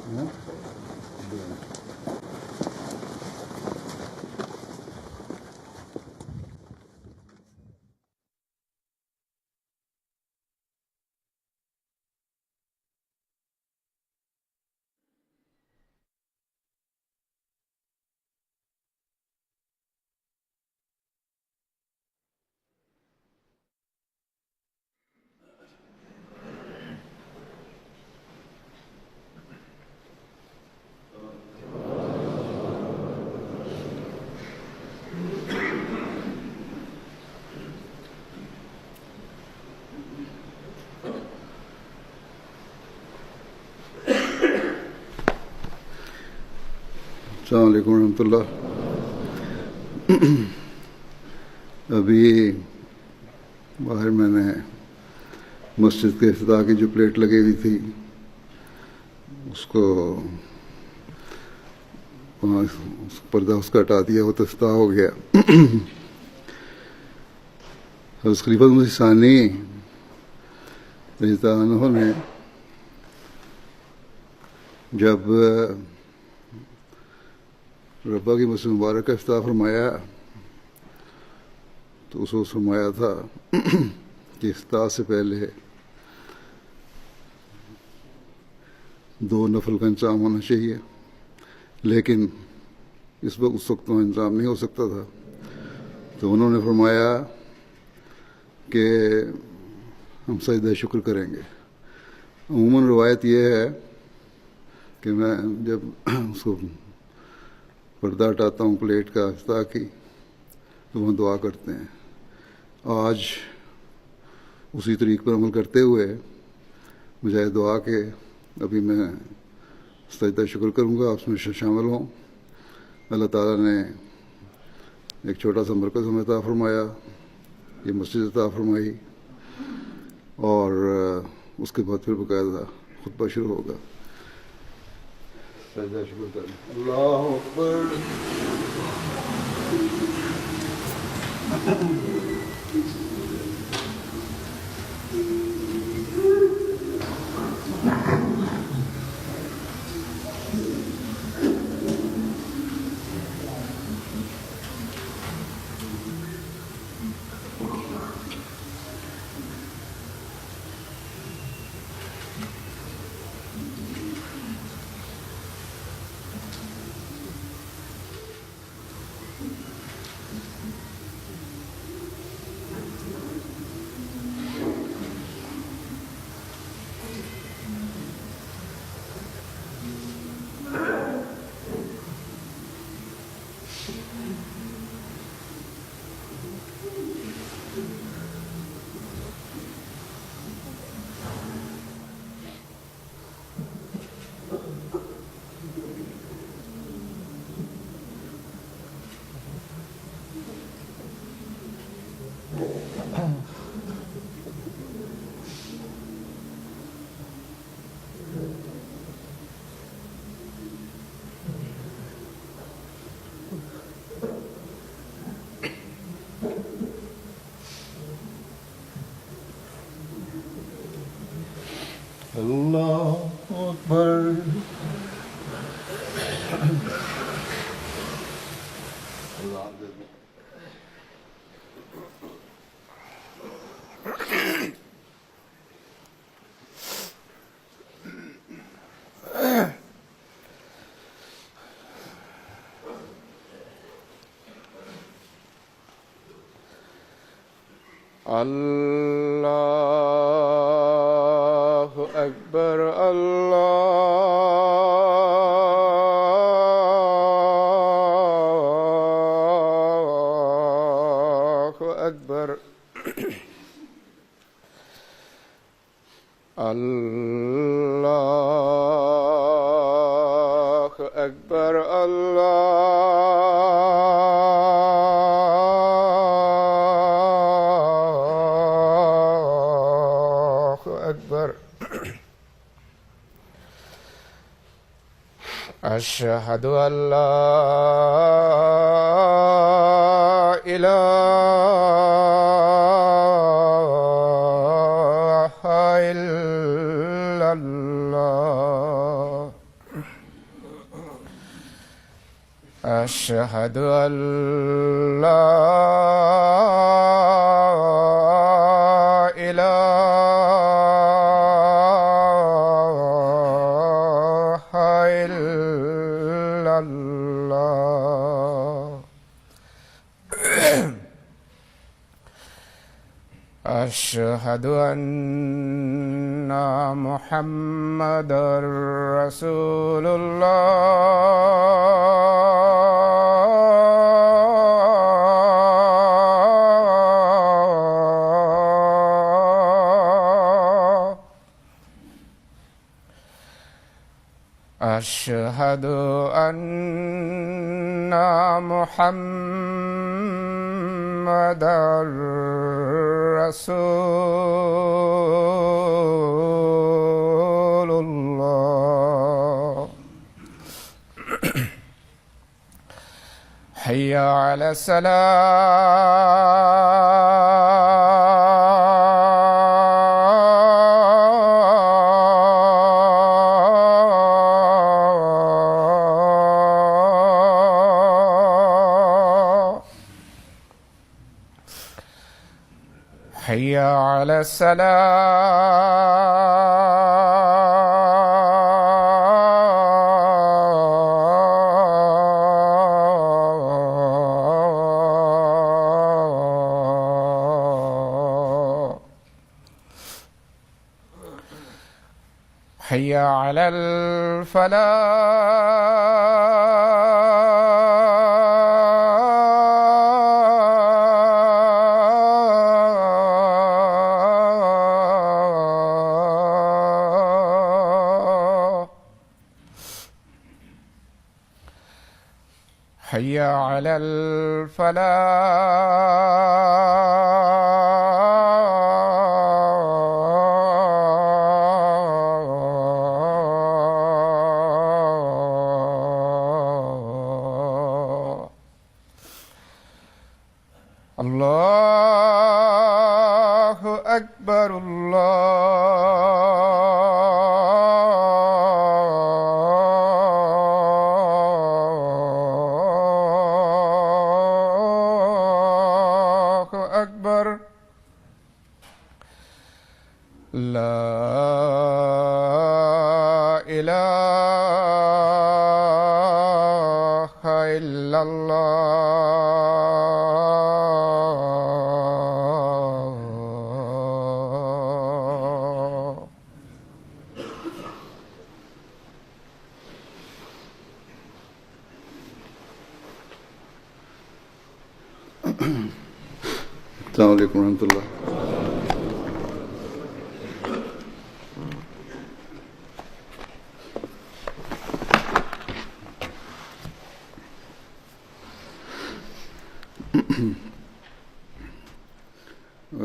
हाँ? अस्सलाम वालेकुम रहमतुल्लाह। अभी बाहर मैंने मस्जिद के इफ्तिताह की जो प्लेट लगी हुई थी उसको पर्दा उसका हटा दिया, वो तो इफ्तिताह हो गया। हज़रत खलीफा मसीह सानी रज़ियल्लाहु अन्हु ने जब रब्बा की मस्जिद मुबारक का इफ्तिताह फरमाया तो उसको फरमाया था कि इफ्तिताह से पहले 2 नफल का इंतजाम होना चाहिए, लेकिन उस वक्त तो इंतजाम नहीं हो सकता था। तो उन्होंने फरमाया कि हम सजदा शुक्र करेंगे। अमूमन रवायत यह है कि मैं जब उसको पर्दा हटाता हूँ प्लेट का इफ्तिताह की तो वह दुआ करते हैं। आज उसी तरीक़ पर अमल करते हुए मुझे दुआ के अभी मैं सजदा शुक्र करूँगा, आप उसमें शामिल हों। अल्लाह ताला ने एक छोटा सा मरकज़ हमें अता फरमाया, ये मस्जिद अता फरमाई, और उसके बाद फिर बाकायदा खुतबा शुरू होगा। सजदा शुक्र करें। अल्लाहु अकबर। अल्लाहु अकबर। अल्लाहु अकबर। अल्लाहु अकबर। अल्लाहु अकबर। अल्लाहु अकबर। अशहदु अल्ला इलाहा इल्लल्लाह أشهد أن لا إله إلا الله. أشهد أن محمدًا رسول الله. أشهد أن محمدًا رسول الله. حي على الصلاة. حي على الصلاة. حي على الفلاح. حي على الفلاح. الله أكبر الله أكبر. لا إله إلا الله. السلام عليكم ورحمة الله.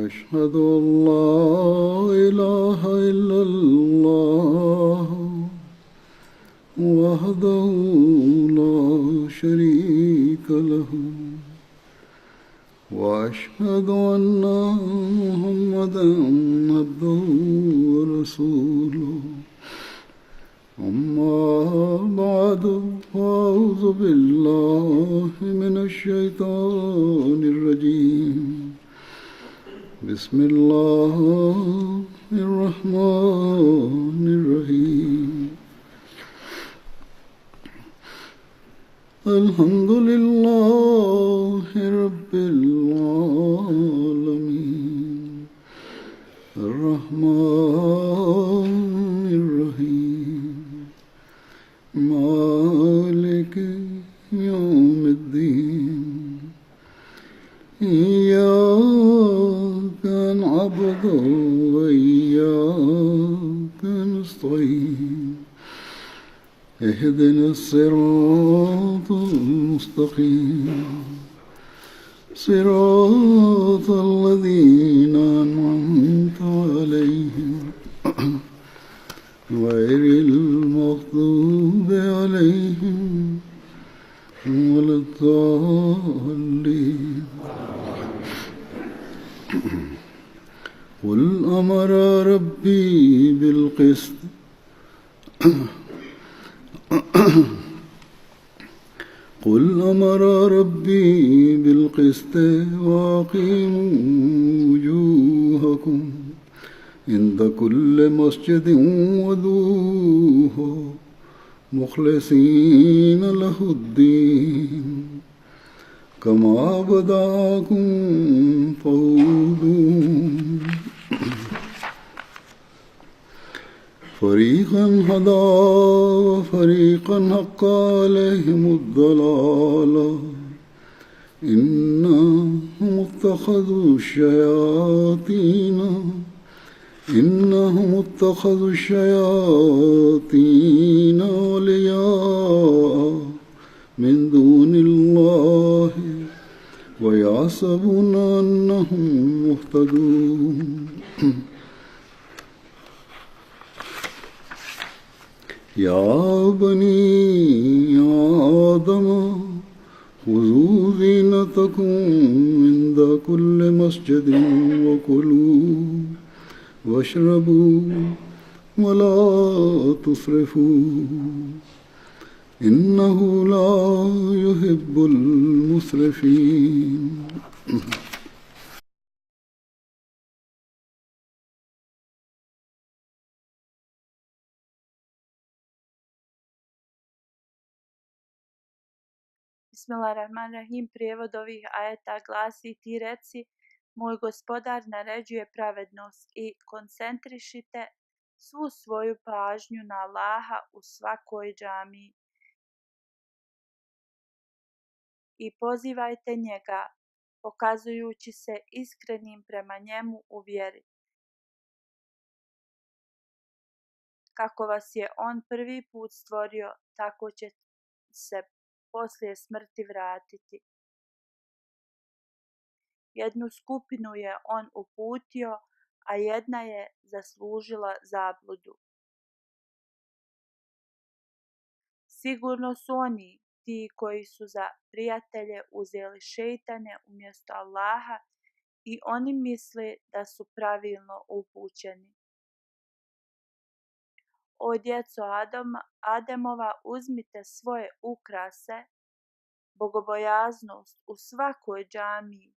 أشهد أن لا إله إلا الله وحده لا شريك له وأشهد أن محمدًا عبده ورسوله. أما بعد فأعوذ بالله من الشيطان الرجيم. بسم الله الرحمن الرحيم. الحمد لله رب العالمين الرحمن الرحيم مالك يوم الدين. إياك نعبد وإياك نستعين. اهدنا الصراط المستقيم صراط الذين أنعمت عليهم غير المغضوب عليهم ولا الضالين. قل أمر ربي بالقسط قل أمر ربي بالقسط وأقيموا وجوهكم عند كل مسجد ودوه مخلصين له الدين كما بداكم تعودون فريقا هدى وفريقا حق عليهم الضلالة إنهم اتخذوا الشياطين أولياء من دون الله ويحسبون أنهم مهتدون يا بني آدم خذوا زينتكم عند كل مسجد وكلوا واشربوا ولا تسرفوا إنه لا يحب المسرفين. Bismillahirrahmanirrahim. Prijevod ovih ajeta glasi: Ti reci, moj gospodar naređuje pravednost i koncentrišite svu svoju pažnju na Allaha u svakoj džamiji i pozivajte njega, pokazujući se iskrenim prema njemu u vjeri. Kako vas je on prvi put stvorio, tako će se poslije smrti vratiti. Jednu skupinu je on uputio, a jedna je zaslužila zabludu. Sigurno su oni ti koji su za prijatelje uzeli šejtane umjesto Allaha i oni misle da su pravilno upućeni. O djeco Ademova, uzmite svoje ukrase, bogobojaznost u svakoj džamiji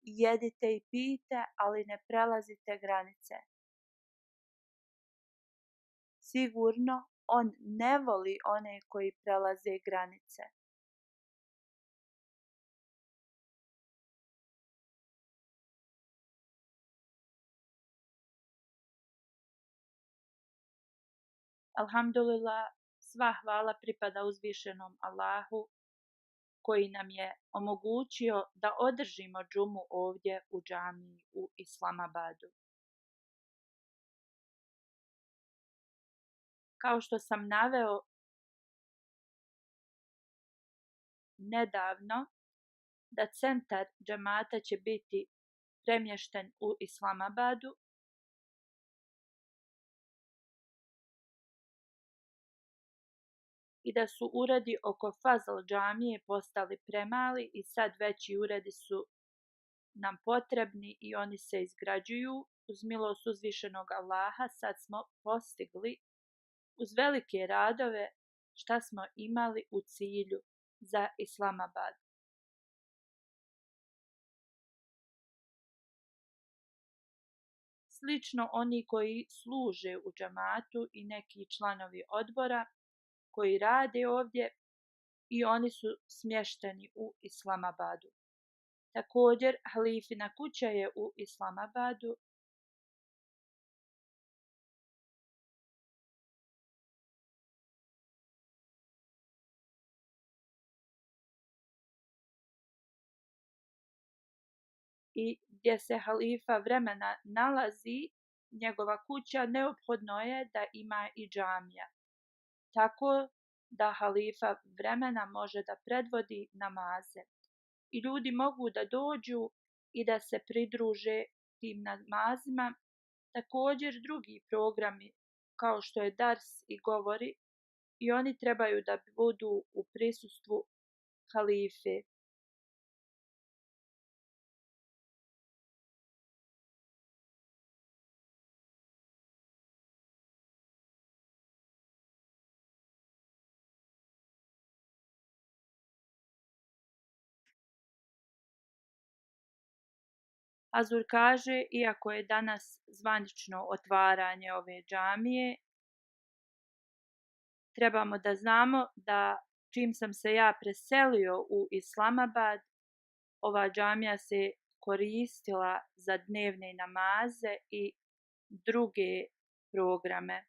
i jedite i pijte, ali ne prelazite granice. Sigurno on ne voli one koji prelaze granice. Alhamdulillah, sva hvala pripada uzvišenom Allahu koji nam je omogućio da održimo džumu ovdje u džamiji u Islamabadu. Kao što sam naveo nedavno, da centar džamata će biti premješten u Islamabadu, i da su uredi oko Fazl džamije postali premali i sad veći uredi su nam potrebni i oni se izgrađuju. Uz milost uzvišenog Allaha sad smo postigli uz velike radove šta smo imali u cilju za Islamabad. Slično oni koji služe u džamatu i neki članovi odbora koji rade ovdje i oni su smješteni u Islamabadu. Također, halifina kuća je u Islamabadu. I gdje se halifa vremena nalazi, njegova kuća, neophodno je da ima i džamija. Tako da halifa vremena može da predvodi namaze. I ljudi mogu da dođu i da se pridruže tim namazima. Također drugi programi kao što je dars i govori i oni trebaju da budu u prisustvu halife. Hazur kaže, iako je danas zvanično otvaranje ove džamije, trebamo da znamo da čim sam se ja preselio u Islamabad, ova džamija se koristila za dnevne namaze i druge programe.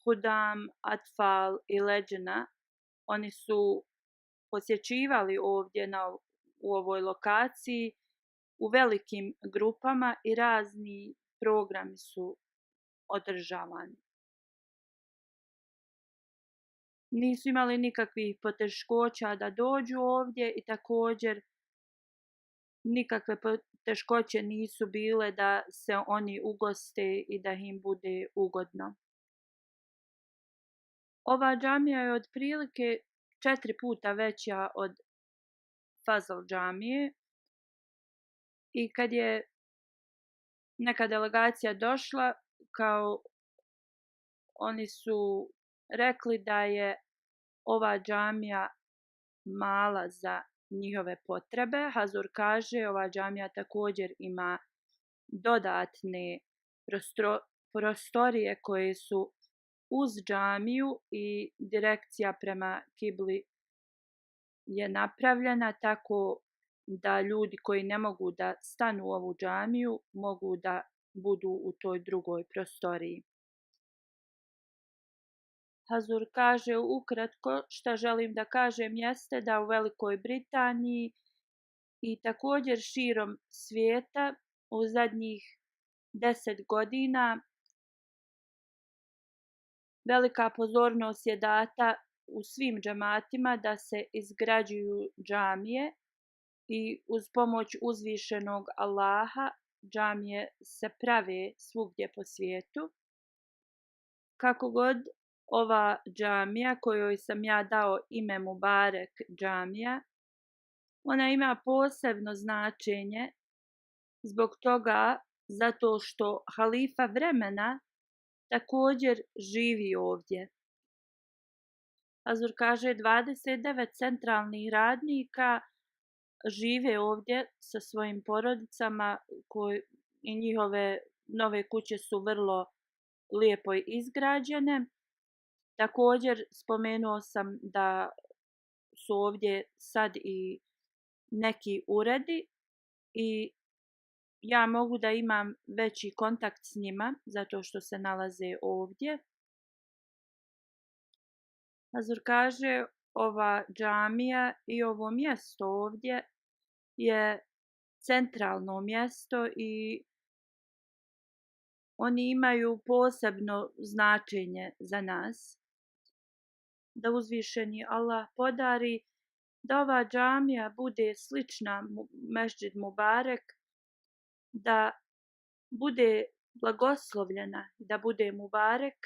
Hudam, Atfal i Leđena, oni su posjećivali ovdje u ovoj lokaciji u velikim grupama i razni programi su održavani. Nisu imali nikakvih poteškoća da dođu ovdje i također nikakve poteškoće nisu bile da se oni ugoste i da im bude ugodno. Ova džamija je otprilike 4 puta veća od Fazl džamije i kad je neka delegacija došla, kao oni su rekli da je ova džamija mala za njihove potrebe. Hazur kaže, ova džamija također ima dodatne prostorije koje su uz džamiju i direkcija prema kibli je napravljena tako da ljudi koji ne mogu da stanu u ovu džamiju mogu da budu u toj drugoj prostoriji. Hazur kaže ukratko šta želim da kažem jeste da u Velikoj Britaniji i također širom svijeta u zadnjih 10 godina velika pozornost je data u svim džematima da se izgrađuju džamije i uz pomoć uzvišenog Allaha džamije se prave svugdje po svijetu. Kako god ova džamija kojoj sam ja dao ime Mubarek džamija, ona ima posebno značenje zbog toga zato što halifa vremena također živi ovdje. Hazur kaže 29 centralnih radnika žive ovdje sa svojim porodicama i njihove nove kuće su vrlo lijepo izgrađene. Također spomenuo sam da su ovdje sad i neki uredi i ja mogu da imam veći kontakt s njima zato što se nalaze ovdje. Hazur kaže ova džamija i ovo mjesto ovdje je centralno mjesto i oni imaju posebno značenje za nas. Da uzvišeni Allah podari da ova džamija bude slična Mesdžid Mubarek, da bude blagoslovljena, da bude Mubarek.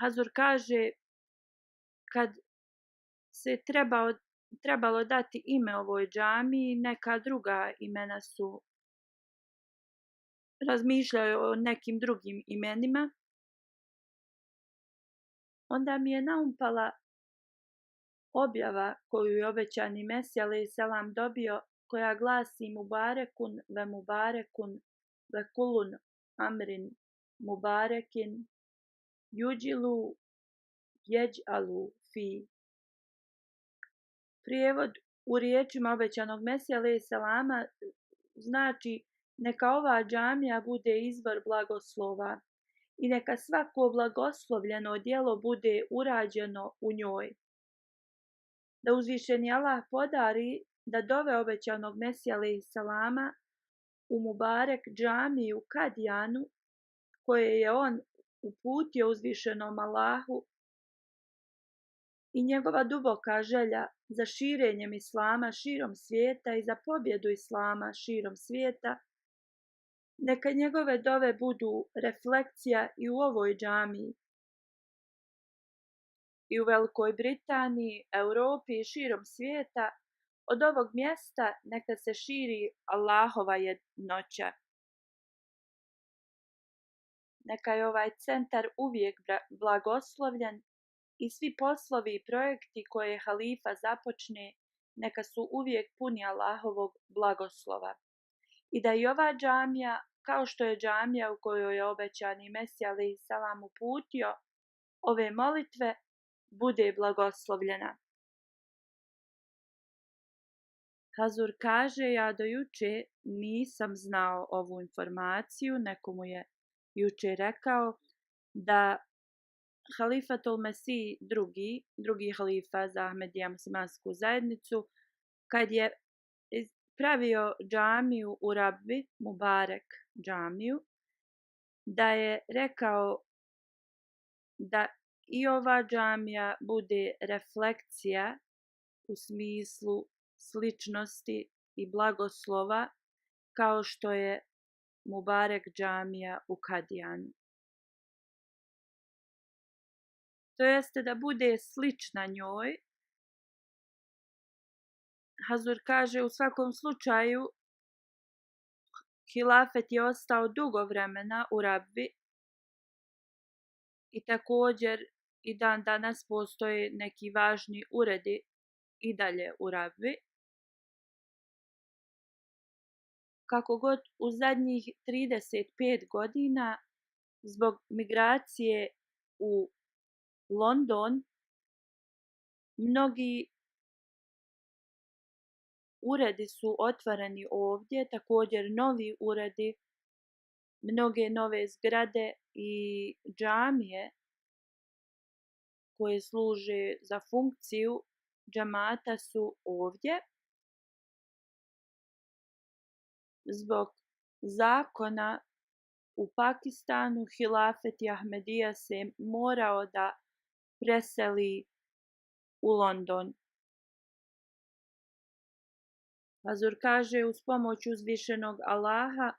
Hazur kaže kad se trebalo dati ime ovoj džamiji, neka druga imena su razmišljaju o nekim drugim imenima. Onda mi je naumpala objava koju je obećani Mesija alejhi selam dobio, koja glasi Mubarekun ve kulun amrin mubarekin yuđilu jeđalu fi. Prijevod u riječima obećanog Mesija alejhi selama znači neka ova džamija bude izvor blagoslova i neka svako blagoslovljeno djelo bude urađeno u njoj. Da uzvišeni Allah podari da dove obećanog Mesija alejhi selama u Mubarek džamiju u Kadijanu, koje je on uputio uzvišenom Allahu, i njegova duboka želja za širenjem Islama širom svijeta i za pobjedu Islama širom svijeta, neka njegove dove budu reflekcija i u ovoj džamiji. I u Velikoj Britaniji, Europi i širom svijeta, od ovog mjesta neka se širi Allahova jednoća. Neka je ovaj centar uvijek blagoslovljen i svi poslovi i projekti koje halifa započne, neka su uvijek puni Allahovog blagoslova. I da i ova džamija, kao što je džamija u kojoj je obećani Mesija alejhi selam uputio ove molitve, bude blagoslovljena. Hazur kaže, ja do juče nisam znao ovu informaciju, neko mu je juče rekao da Halifatul Mesih drugi halifa za Ahmedija muslimansku zajednicu, kad je pravio džamiju u Rabbi, Mubarek džamiju, da je rekao da i ova džamija bude reflekcija u smislu sličnosti i blagoslova kao što je Mubarek džamija u Kadijanu. To jeste da bude slična njoj. Hazur kaže, u svakom slučaju hilafet je ostao dugo vremena u Rabbi i također i dan danas postoje neki važni uredi i dalje u Rabbi. Kako god u zadnjih 35 godina zbog migracije u London mnogi uredi su otvoreni ovdje, također novi uredi, mnoge nove zgrade i džamije koje služe za funkciju džamata su ovdje. Zbog zakona u Pakistanu hilafet Ahmedija se morao da preseli u London. Hazur kaže, uz pomoć uzvišenog Allaha,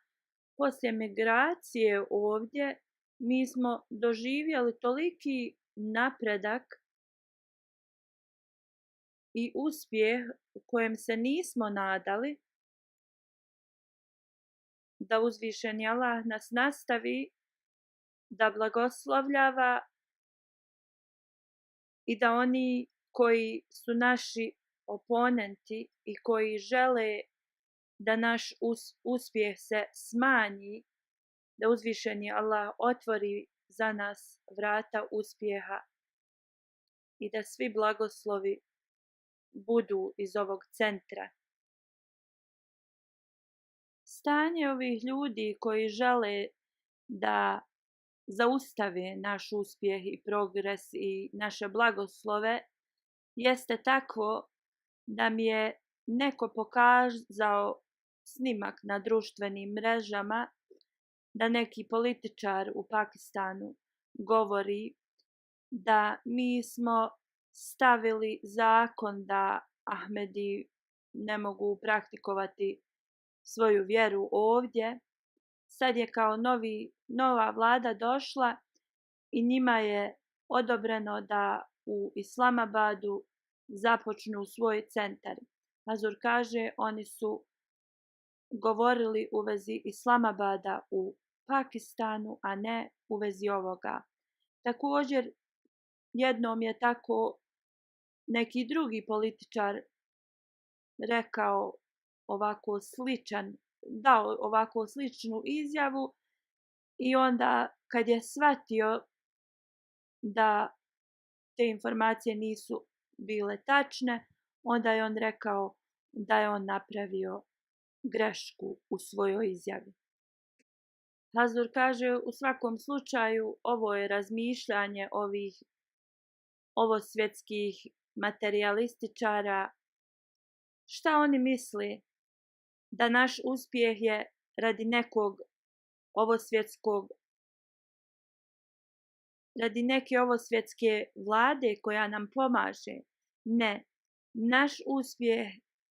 poslije migracije ovdje mi smo doživjeli toliki napredak i uspjeh u kojem se nismo nadali, da uzvišeni Allah nas nastavi da blagoslovljava i da oni koji su naši oponenti i koji žele da naš uspjeh se smanji, da uzvišeni Allah otvori za nas vrata uspjeha i da svi blagoslovi budu iz ovog centra. Stanje ovih ljudi koji žele da zaustave naš uspjeh i progres i naše blagoslove jeste takvo da mi je neko pokazao snimak na društvenim mrežama da neki političar u Pakistanu govori da mi smo stavili zakon da Ahmedi ne mogu praktikovati svoju vjeru ovdje. Sad je kao nova vlada došla i njima je odobreno da u Islamabadu započnu svoj centar. Hazur kaže, oni su govorili u vezi Islamabada u Pakistanu, a ne u vezi ovoga. Također, jednom je tako neki drugi političar rekao dao ovako sličnu izjavu i onda kad je shvatio da te informacije nisu bile tačne, onda je on rekao da je on napravio grešku u svojoj izjavi. Hazur kaže, u svakom slučaju ovo je razmišljanje ovih ovosvjetskih materijalističara. Šta oni misle? Da naš uspjeh je radi neke ovosvjetske vlade koja nam pomaže. Ne, naš uspjeh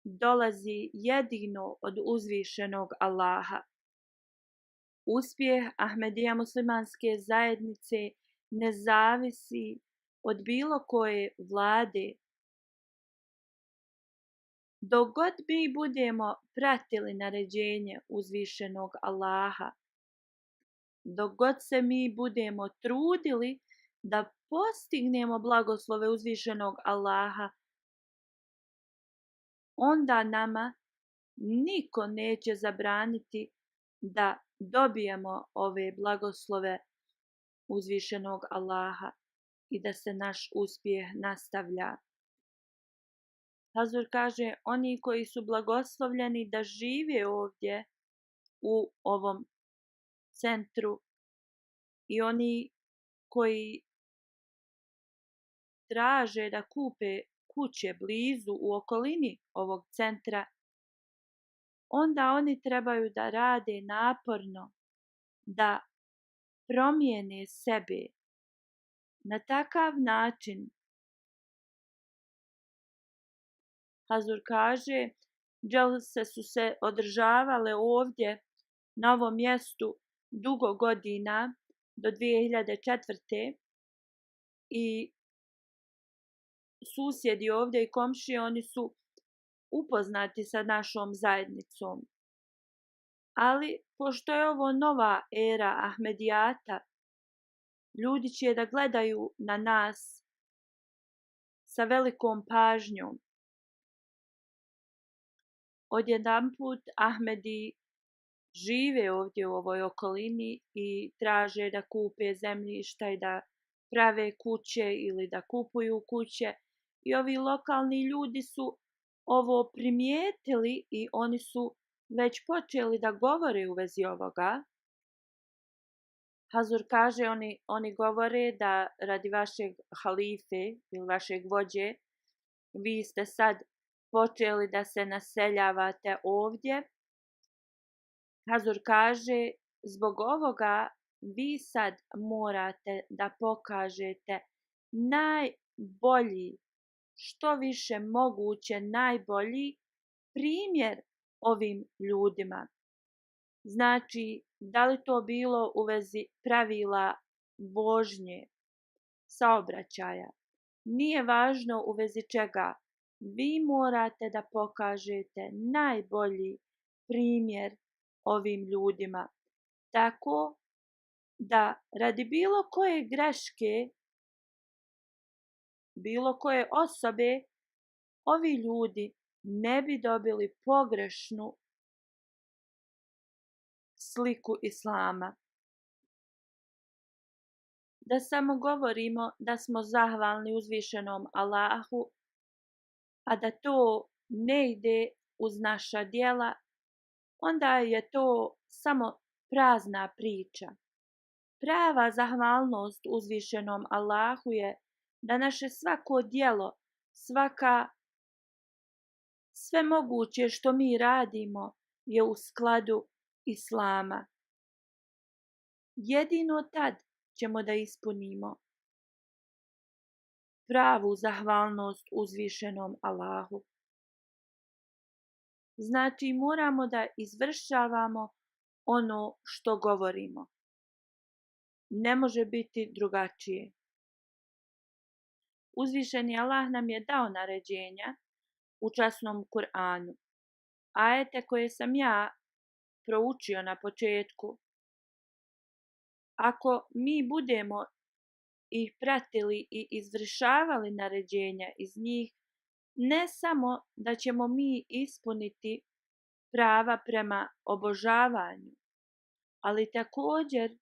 dolazi jedino od uzvišenog Allaha. Uspjeh Ahmedija muslimanske zajednice ne zavisi od bilo koje vlade. Dok god mi budemo pratili naređenje uzvišenog Allaha, dok god se mi budemo trudili da postignemo blagoslove uzvišenog Allaha, onda nama niko neće zabraniti da dobijemo ove blagoslove uzvišenog Allaha i da se naš uspjeh nastavlja. Hazur kaže, oni koji su blagoslovljeni da žive ovdje u ovom centru i oni koji traže da kupe kuće blizu u okolini ovog centra, onda oni trebaju da rade naporno, da promijene sebe na takav način. Hazur kaže, dželse su se održavale ovdje na ovom mjestu dugo godina do 2004. I susjedi ovdje i komšije, oni su upoznati sa našom zajednicom. Ali pošto je ovo nova era Ahmedijata, ljudi će da gledaju na nas sa velikom pažnjom. Odjedanput Ahmedi žive ovdje u ovoj okolini i traže da kupe zemljišta i da prave kuće ili da kupuju kuće. I ovi lokalni ljudi su ovo primijetili i oni su već počeli da govore u vezi ovoga. Hazur kaže, oni govore da radi vašeg halife ili vašeg vođe, vi ste sad počeli da se naseljavate ovdje. Hazur kaže, zbog ovoga vi sad morate da pokažete najbolji, što više moguće najbolji primjer ovim ljudima. Znači, da li to bilo u vezi pravila vožnje, saobraćaja, nije važno u vezi čega, vi morate da pokažete najbolji primjer ovim ljudima. Tako da radi bilo koje greške, bilo koje osobe, ovi ljudi ne bi dobili pogrešnu sliku Islama. Da samo govorimo da smo zahvalni uzvišenom Allahu, a da to ne ide uz naša djela, onda je to samo prazna priča. Prava zahvalnost uzvišenom Allahu je da naše svako djelo, sve moguće što mi radimo je u skladu Islama. Jedino tad ćemo da ispunimo pravu zahvalnost uzvišenom Allahu. Znači, moramo da izvršavamo ono što govorimo. Ne može biti drugačije. Uzvišeni Allah nam je dao naređenja u časnom Kur'anu. Ajete koje sam ja proučio na početku, ako mi budemo ih pratili i izvršavali naređenja iz njih, ne samo da ćemo mi ispuniti prava prema obožavanju, ali također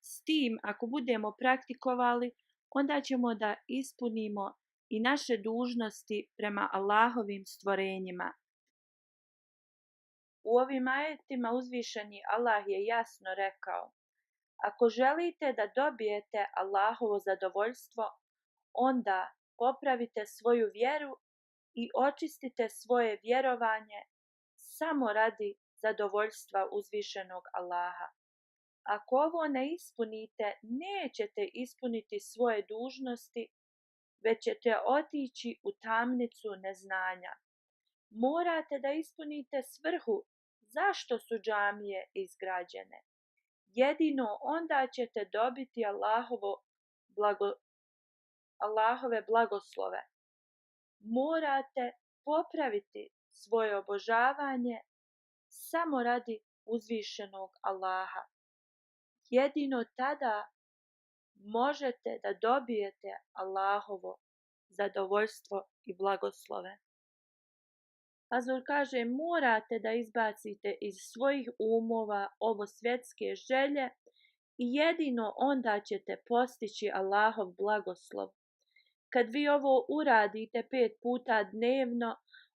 s tim ako budemo praktikovali, onda ćemo da ispunimo i naše dužnosti prema Allahovim stvorenjima. U ovim ajetima uzvišeni Allah je jasno rekao: ako želite da dobijete Allahovo zadovoljstvo, onda popravite svoju vjeru i očistite svoje vjerovanje samo radi zadovoljstva uzvišenog Allaha. Ako ovo ne ispunite, nećete ispuniti svoje dužnosti, već ćete otići u tamnicu neznanja. Morate da ispunite svrhu zašto su džamije izgrađene. Jedino onda ćete dobiti Allahove blagoslove. Morate popraviti svoje obožavanje samo radi uzvišenog Allaha. Jedino tada možete da dobijete Allahovo zadovoljstvo i blagoslove. Azur kaže, morate da izbacite iz svojih umova ovo svjetske želje i jedino onda ćete postići Allahov blagoslov. Kad vi ovo uradite 5 puta dnevno,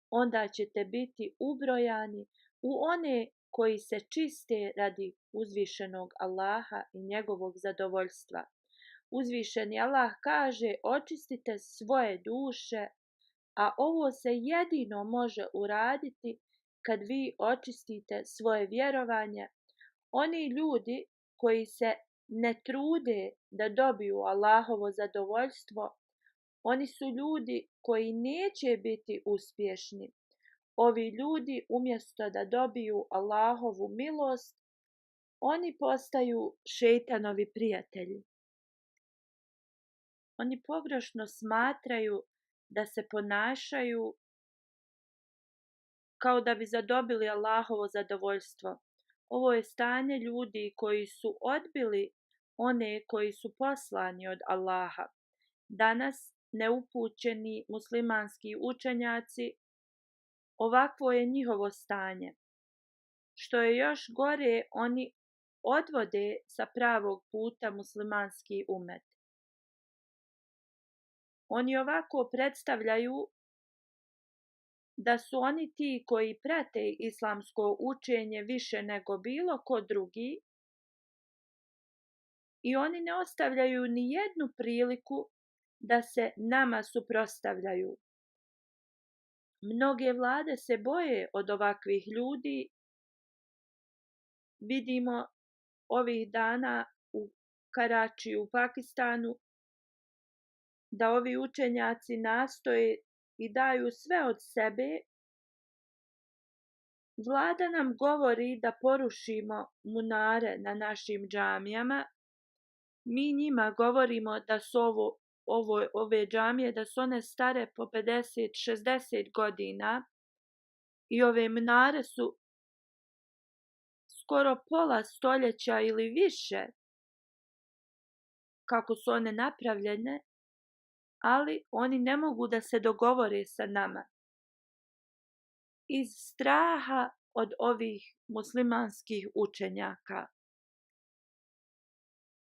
onda ćete biti ubrojani u one koji se čiste radi uzvišenog Allaha i njegovog zadovoljstva. Uzvišeni Allah kaže, očistite svoje duše, a ovo se jedino može uraditi kad vi očistite svoje vjerovanje. Oni ljudi koji se ne trude da dobiju Allahovo zadovoljstvo, oni su ljudi koji neće biti uspješni. Ovi ljudi umjesto da dobiju Allahovu milost, oni postaju šejtanovi prijatelji. Oni pogrešno smatraju da se ponašaju kao da bi zadobili Allahovo zadovoljstvo. Ovo je stanje ljudi koji su odbili one koji su poslani od Allaha. Danas neupućeni muslimanski učenjaci, ovakvo je njihovo stanje. Što je još gore, oni odvode sa pravog puta muslimanski umet. Oni ovako predstavljaju da su oni ti koji prate islamsko učenje više nego bilo ko drugi i oni ne ostavljaju ni jednu priliku da se nama suprotstavljaju. Mnoge vlade se boje od ovakvih ljudi. Vidimo ovih dana u Karačiju u Pakistanu da ovi učenjaci nastoje i daju sve od sebe. Vlada nam govori da porušimo munare na našim džamijama. Mi njima govorimo da su ove džamije, da su one stare po 50-60 godina i ove munare su skoro pola stoljeća ili više kako su one napravljene, ali oni ne mogu da se dogovore sa nama. Iz straha od ovih muslimanskih učenjaka.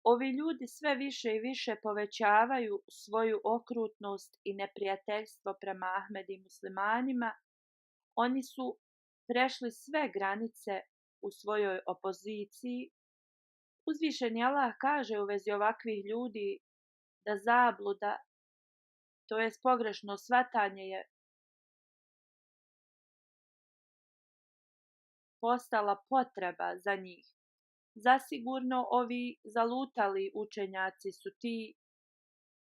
Ovi ljudi sve više i više povećavaju svoju okrutnost i neprijateljstvo prema Ahmedi i muslimanima. Oni su prešli sve granice u svojoj opoziciji. Uzvišeni Allah kaže u vezi ovakvih ljudi da zabluda, to jest pogrešno shvatanje, je postala potreba za njih. Zasigurno ovi zalutali učenjaci su ti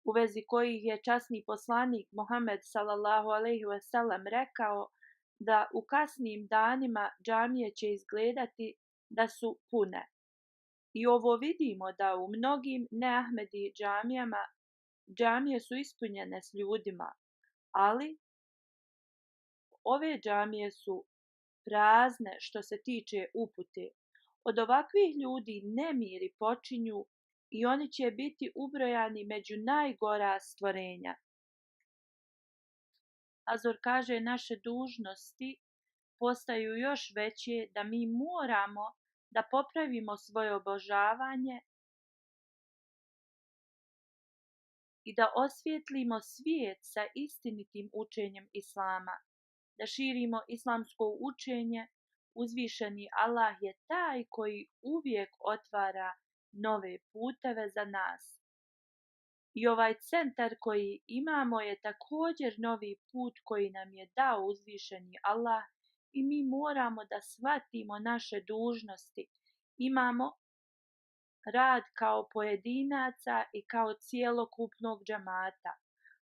u vezi kojih je časni poslanik Muhammed sallallahu alejhi ve sellem rekao da u kasnim danima džamije će izgledati da su pune. I ovo vidimo da u mnogim neahmedi džamijama džamije su ispunjene s ljudima, ali ove džamije su prazne što se tiče upute. Od ovakvih ljudi nemiri počinju i oni će biti ubrojani među najgora stvorenja. Azor kaže, naše dužnosti postaju još veće, da mi moramo da popravimo svoje obožavanje i da osvijetlimo svijet sa istinitim učenjem Islama, da širimo islamsko učenje. Uzvišeni Allah je taj koji uvijek otvara nove puteve za nas. I ovaj centar koji imamo je također novi put koji nam je dao uzvišeni Allah i mi moramo da shvatimo naše dužnosti. Imamo rad kao pojedinaca i kao cijelokupnog džamata,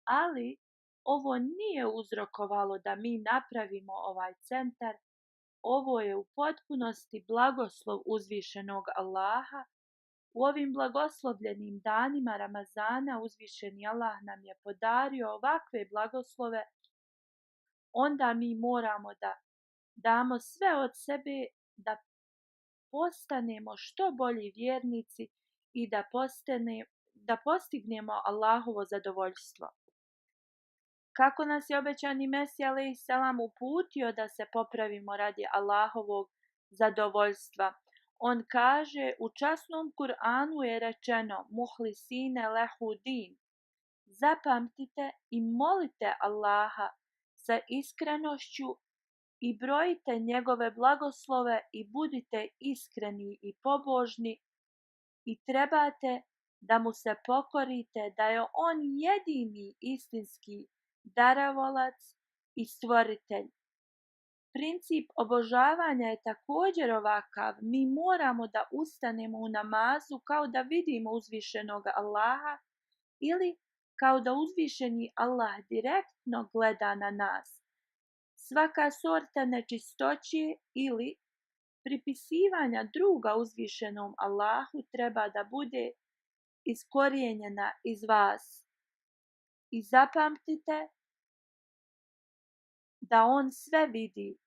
ali ovo nije uzrokovalo da mi napravimo ovaj centar. Ovo je u potpunosti blagoslov uzvišenog Allaha. U ovim blagoslovljenim danima Ramazana uzvišeni Allah nam je podario ovakve blagoslove. Onda mi moramo da damo sve od sebe da postanemo što bolji vjernici i da postignemo Allahovo zadovoljstvo. Kako nas je obećani Mesija alejhi selam uputio da se popravimo radi Allahovog zadovoljstva. On kaže, u časnom Kur'anu je rečeno muhlisine lehu din. Zapamtite i molite Allaha sa iskrenošću i brojite njegove blagoslove i budite iskreni i pobožni i trebate da mu se pokorite, da je on jedini istinski darovalac i stvoritelj. Princip obožavanja je također ovakav. Mi moramo da ustanemo u namazu kao da vidimo uzvišenog Allaha ili kao da uzvišeni Allah direktno gleda na nas. Svaka sorta nečistoće ili pripisivanja druga uzvišenom Allahu treba da bude iskorijenjena iz vas. I zapamtite da on sve vidi.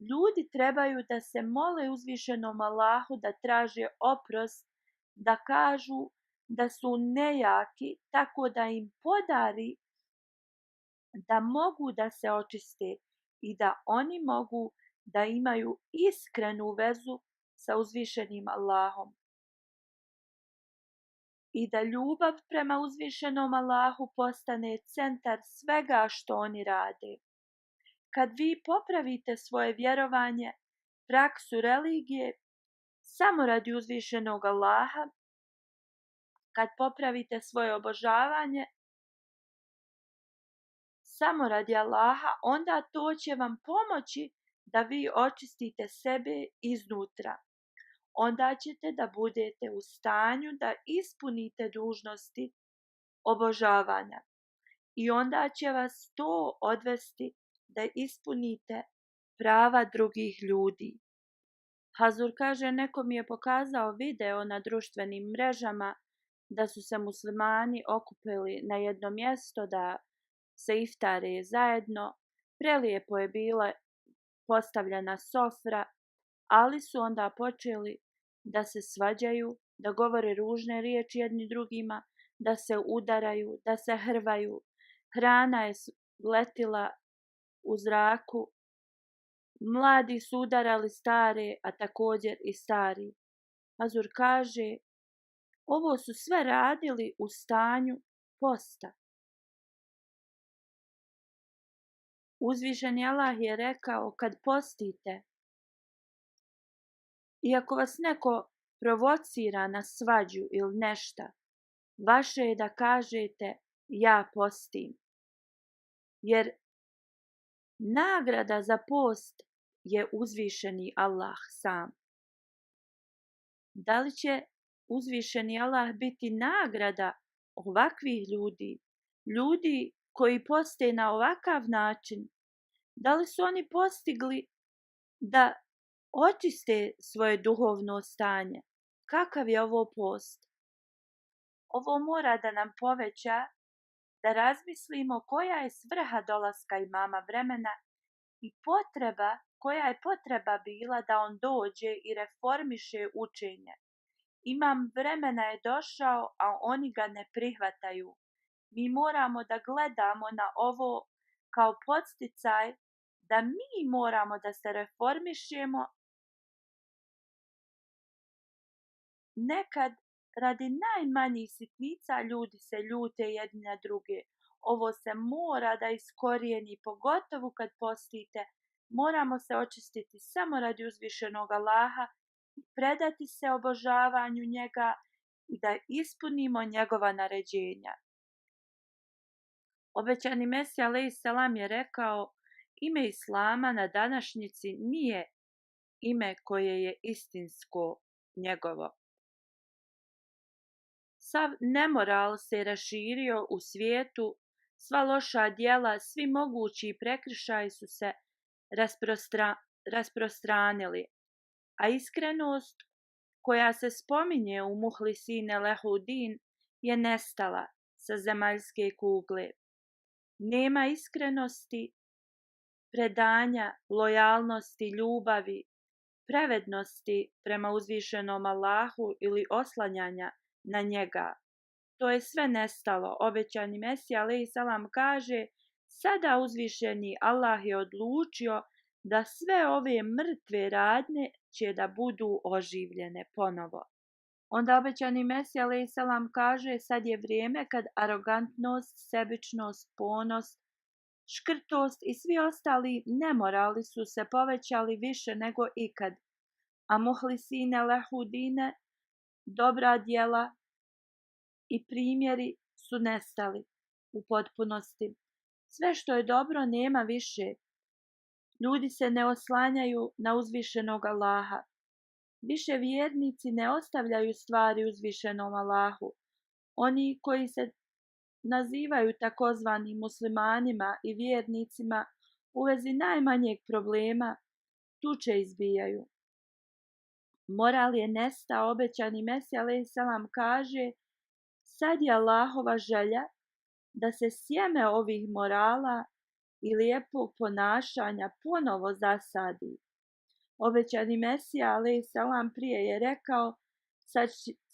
Ljudi trebaju da se mole uzvišenom Allahu, da traže oprost, da kažu da su nejaki, tako da im podari da mogu da se očiste i da oni mogu da imaju iskrenu vezu sa uzvišenim Allahom. I da ljubav prema uzvišenom Allahu postane centar svega što oni rade. Kad vi popravite svoje vjerovanje, praksu religije, samo radi uzvišenog Allaha, kad popravite svoje obožavanje, samo radi Allaha, onda to će vam pomoći da vi očistite sebe iznutra. Onda ćete da budete u stanju da ispunite dužnosti obožavanja. I onda će vas to odvesti da ispunite prava drugih ljudi. Hazur kaže, neko mi je pokazao video na društvenim mrežama da su se muslimani okupili na jedno mjesto da se iftare zajedno. Prelijepo je bila postavljena sofra, ali su onda počeli da se svađaju, da govore ružne riječi jedni drugima, da se udaraju, da se hrvaju. Hrana je letila u zraku. Mladi su udarali stare, a također i stari. Hazur kaže, ovo su sve radili u stanju posta. Uzvišeni Allah je rekao, kad postite, i ako vas neko provocira na svađu ili nešta, vaše je da kažete ja postim. Jer nagrada za post je uzvišeni Allah sam. Da li će uzvišeni Allah biti nagrada ovakvih ljudi, ljudi koji poste na ovakav način? Da li su oni postigli da očiste svoje duhovno stanje? Kakav je ovo post? Ovo mora da nam poveća da razmislimo koja je svrha dolaska imama vremena i koja je potreba bila da on dođe i reformiše učenje. Imam vremena je došao, a oni ga ne prihvataju. Mi moramo da gledamo na ovo kao podsticaj da mi moramo da se reformišemo. Nekad radi najmanjih sitnica ljudi se ljute jedni na druge. Ovo se mora da iskorijeni, pogotovo kad postite. Moramo se očistiti samo radi uzvišenog Allaha i predati se obožavanju njega i da ispunimo njegova naređenja. Obećani Mesija alejhi selam je rekao, ime Islama na današnjici nije ime koje je istinsko njegovo. Sav nemoral se raširio u svijetu, sva loša djela, svi mogući prekršaji su se rasprostranili, a iskrenost koja se spominje u muhlisine lehu din je nestala sa zemaljske kugle. Nema iskrenosti, predanja, lojalnosti, ljubavi, pravednosti prema uzvišenom Allahu ili oslanjanja na njega. To je sve nestalo. Obećani Mesija alejhi selam kaže, Sada uzvišeni Allah je odlučio da sve ove mrtve radnje će da budu oživljene ponovo. Onda obećani Mesija a.s. kaže, sad je vrijeme kad arogantnost, sebičnost, ponos, škrtost i svi ostali nemorali su se povećali više nego ikad, a muhlisine lehudine, dobra djela i primjeri su nestali u potpunosti. Sve što je dobro nema više. Ljudi se ne oslanjaju na uzvišenog Allaha. Više vjernici ne ostavljaju stvari uzvišenom Allahu. Oni koji se nazivaju takozvanim muslimanima i vjernicima u vezi najmanjeg problema tuče izbijaju. Moral je nestao, obećani Mesija a.s. kaže, sad je Allahova želja da se sjeme ovih morala i lijepog ponašanja ponovo zasadi. Obećani Mesija a.s. prije je rekao,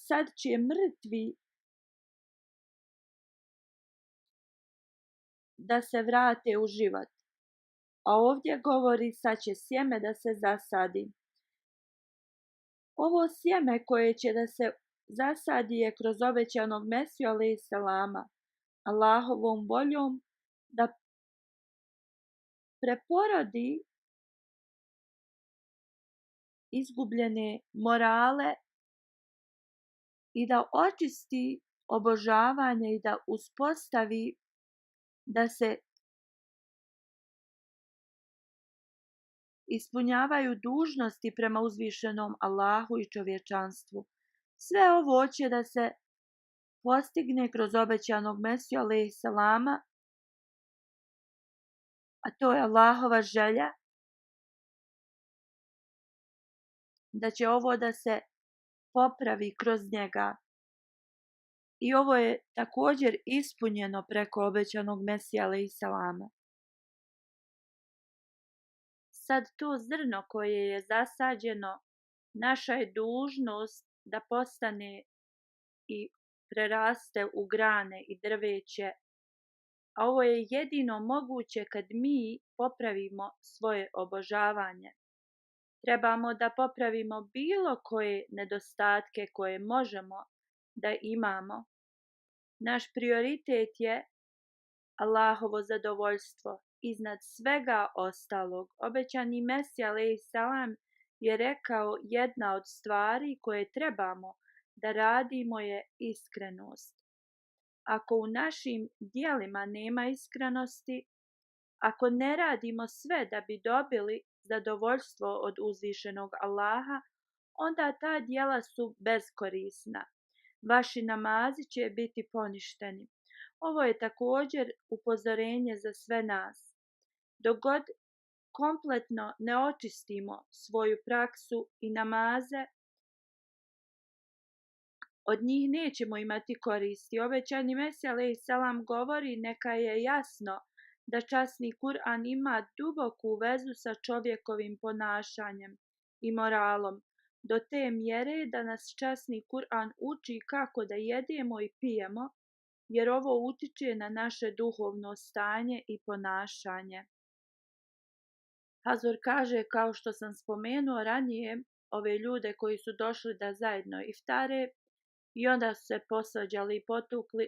sad će mrtvi da se vrate u život. A ovdje govori, sad će sjeme da se zasadi. Ovo sjeme koje će da se zasadi je kroz obećanog Mesiju a.s. Allahovom voljom da preporodi izgubljene morale i da očisti obožavanje i da uspostavi da se ispunjavaju dužnosti prema uzvišenom Allahu i čovječanstvu. Sve ovo će da se postigne kroz obećanog Mesiju a.s. a to je Allahova želja da će ovo da se popravi kroz njega. I ovo je također ispunjeno preko obećanog Mesija a.s. Sad to zrno koje je zasađeno, naša je dužnost da postane i preraste u grane i drveće, a ovo je jedino moguće kad mi popravimo svoje obožavanje. Trebamo da popravimo bilo koje nedostatke koje možemo da imamo. Naš prioritet je Allahovo zadovoljstvo iznad svega ostalog. Obećani Mesija a.s. je rekao, jedna od stvari koje trebamo da radimo je iskrenost. Ako u našim djelima nema iskrenosti, ako ne radimo sve da bi dobili zadovoljstvo od uzvišenog Allaha, onda ta djela su beskorisna. Vaši namazi će biti poništeni. Ovo je također upozorenje za sve nas. Dok god kompletno ne očistimo svoju praksu i namaze, od njih nećemo imati koristi. Obećani Mesija a.s. govori, neka je jasno da časni Kur'an ima duboku vezu sa čovjekovim ponašanjem i moralom, do te mjere da nas časni Kur'an uči kako da jedemo i pijemo, jer ovo utiče na naše duhovno stanje i ponašanje. Hazur kaže, kao što sam spomenuo ranije, ove ljude koji su došli da zajedno iftare i onda su se posvađali i potukli,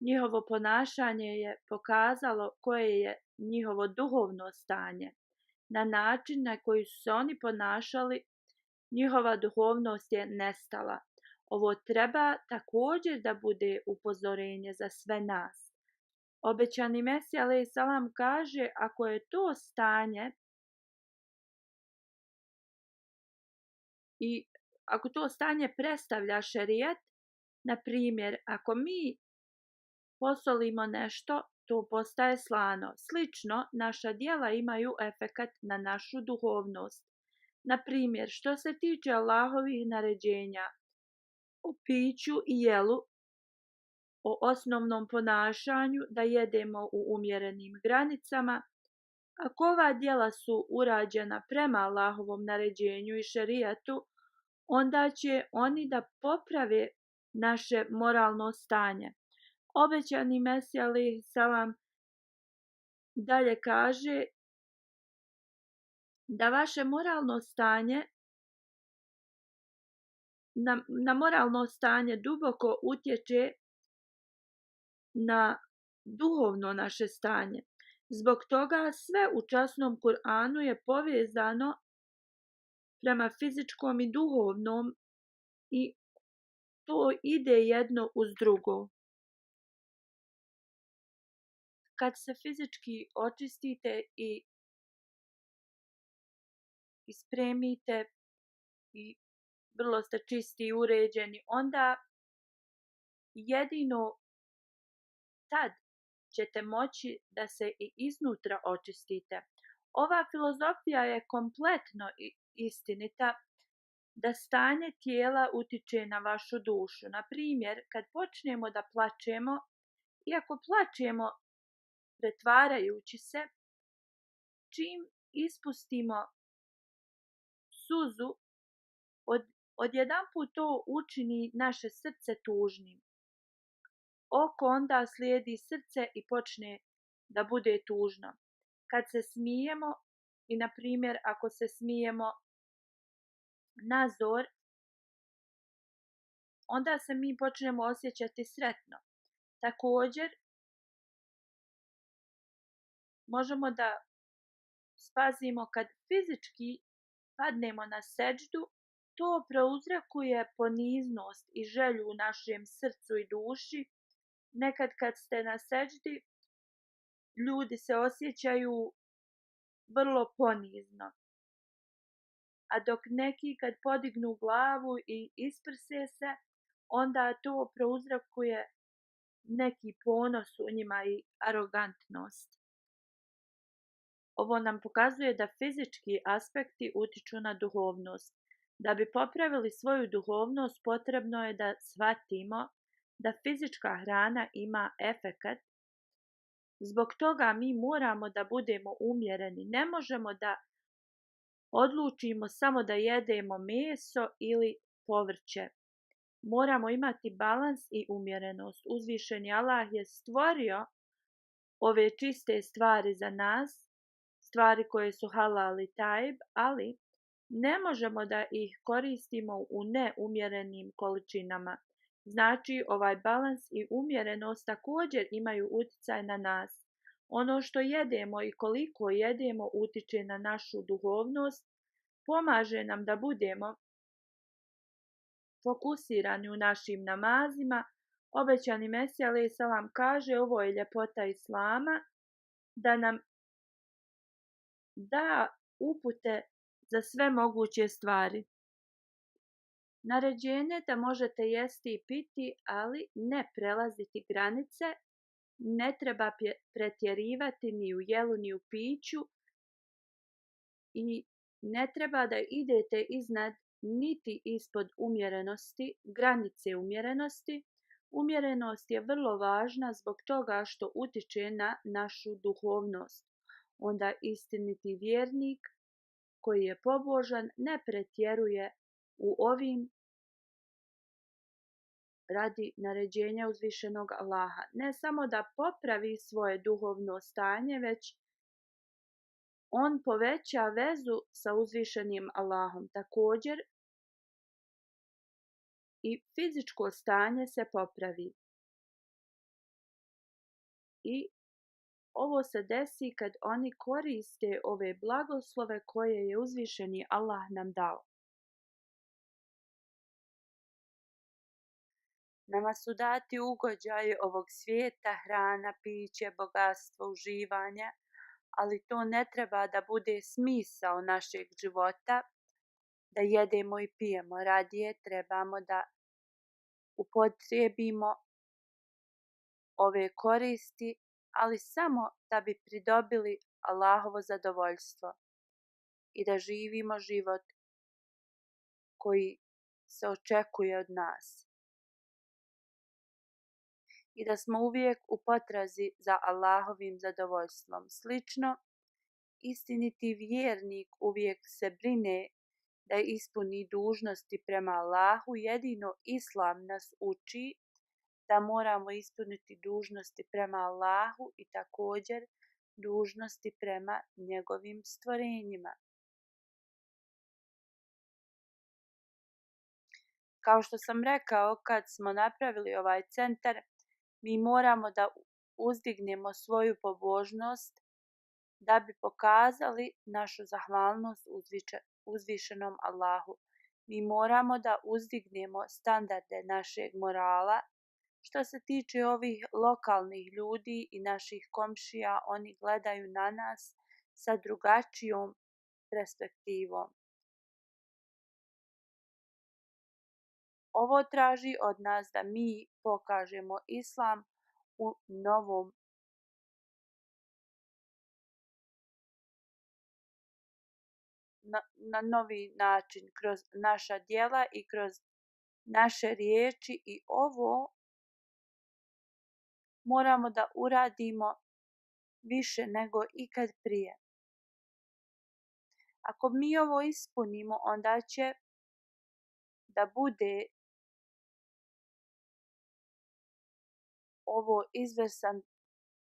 njihovo ponašanje je pokazalo koje je njihovo duhovno stanje. Na način na koji su se oni ponašali, njihova duhovnost je nestala. Ovo treba također da bude upozorenje za sve nas. Obećani Mesija a.s. kaže, ako je to stanje i ako to stanje predstavlja šerijat, na primjer, ako mi posolimo nešto, to postaje slano. Slično, naša djela imaju efekat na našu duhovnost. Na primjer, što se tiče Allahovih naređenja o piću i jelu, o osnovnom ponašanju, da jedemo u umjerenim granicama, ako ova djela su urađena prema Allahovom naređenju i šerijatu, onda će oni da poprave naše moralno stanje. Obećani Mesija a.s. Dalje kaže da vaše moralno stanje na moralno stanje duboko utječe na duhovno naše stanje. Zbog toga sve u časnom Kur'anu je povezano prema fizičkom i duhovnom i to ide jedno uz drugo. Kad se fizički očistite i ispremite i vrlo ste čisti i uređeni, onda jedino tad ćete moći da se i iznutra očistite. Ova filozofija je kompletno istinita, da stanje tijela utiče na vašu dušu. Na primjer, kad počnemo da plačemo, iako plačemo pretvarajući se, čim ispustimo suzu, odjedanput to učini naše srce tužnim. Oko onda slijedi srce i počne da bude tužno. Kad se smijemo, i na primjer ako se smijemo na zor, onda se mi počnemo osjećati sretno. Također, možemo da spazimo kad fizički padnemo na seđdu, to prouzrokuje poniznost i želju u našem srcu i duši. Nekad kad ste na seđdi, ljudi se osjećaju vrlo ponizno. A dok neki kad podignu glavu i isprse se, onda to prouzrokuje neki ponos u njima i arogantnost. Ovo nam pokazuje da fizički aspekti utiču na duhovnost. Da bi popravili svoju duhovnost, potrebno je da shvatimo da fizička hrana ima efekat. Zbog toga mi moramo da budemo umjereni. Ne možemo da odlučimo samo da jedemo meso ili povrće. Moramo imati balans i umjerenost. Uzvišeni Allah je stvorio ove čiste stvari za nas, stvari koje su halal i tajb, ali ne možemo da ih koristimo u neumjerenim količinama. Znači, ovaj balans i umjerenost također imaju utjecaj na nas. Ono što jedemo i koliko jedemo utiče na našu duhovnost, pomaže nam da budemo fokusirani u našim namazima. Obećani Mesija alejhi selam kaže, ovo je ljepota Islama, da nam da upute za sve moguće stvari. Naređenje da možete jesti i piti, ali ne prelaziti granice, ne treba pretjerivati ni u jelu ni u piću i ne treba da idete iznad niti ispod umjerenosti, granice umjerenosti. Umjerenost je vrlo važna zbog toga što utiče na našu duhovnost. Onda istiniti vjernik koji je pobožan ne pretjeruje u ovim radi naređenja uzvišenog Allaha. Ne samo da popravi svoje duhovno stanje, već on poveća vezu sa uzvišenim Allahom. Također i fizičko stanje se popravi. I ovo se desi kad oni koriste ove blagoslove koje je uzvišeni Allah nam dao. Nama su dati ugođaji ovog svijeta, hrana, piće, bogatstvo, uživanje, ali to ne treba da bude smisao našeg života, da jedemo i pijemo. Radije trebamo da upotrijebimo ove koristi, ali samo da bi pridobili Allahovo zadovoljstvo i da živimo život koji se očekuje od nas. I da smo uvijek u potrazi za Allahovim zadovoljstvom. Slično, istiniti vjernik uvijek se brine da ispuni dužnosti prema Allahu. Jedino Islam nas uči da moramo ispuniti dužnosti prema Allahu i također dužnosti prema njegovim stvorenjima. Kao što sam rekao, kad smo napravili ovaj centar, mi moramo da uzdignemo svoju pobožnost da bi pokazali našu zahvalnost uzvišenom Allahu. Mi moramo da uzdignemo standarde našeg morala. Što se tiče ovih lokalnih ljudi i naših komšija, oni gledaju na nas sa drugačijom perspektivom. Ovo traži od nas da mi pokažemo islam u na novi način, kroz naša djela i kroz naše riječi, i ovo moramo da uradimo više nego ikad prije. Ako mi ovo ispunimo, onda će da bude ovo izvrstan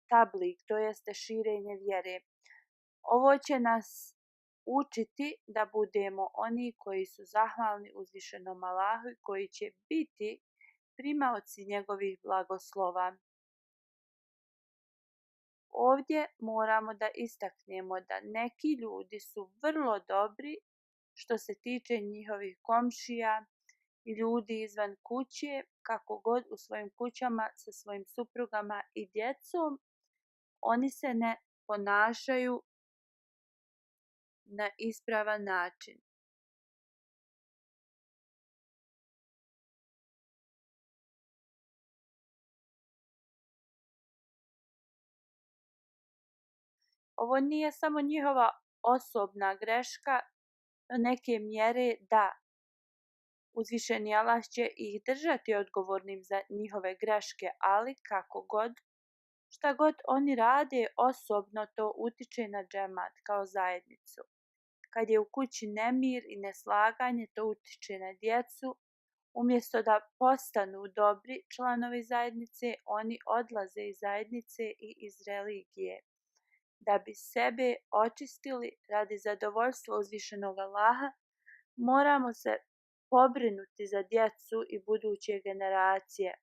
tablik, to jeste širenje vjere. Ovo će nas učiti da budemo oni koji su zahvalni uzvišenom Allahu i koji će biti primaoci njegovih blagoslova. Ovdje moramo da istaknemo da neki ljudi su vrlo dobri što se tiče njihovih komšija i ljudi izvan kuće, kako god u svojim kućama sa svojim suprugama i djecom, oni se ne ponašaju na ispravan način. Ovo nije samo njihova osobna greška do neke mjere, da uzvišeni Allah će ih držati odgovornim za njihove greške, ali kako god, šta god oni rade osobno, to utiče na džemat kao zajednicu. Kad je u kući nemir i neslaganje, to utiče na djecu. Umjesto da postanu dobri članovi zajednice, oni odlaze iz zajednice i iz religije. Da bi sebe očistili radi zadovoljstva uzvišenog Allaha, moramo se pobrinuti za djecu i buduće generacije.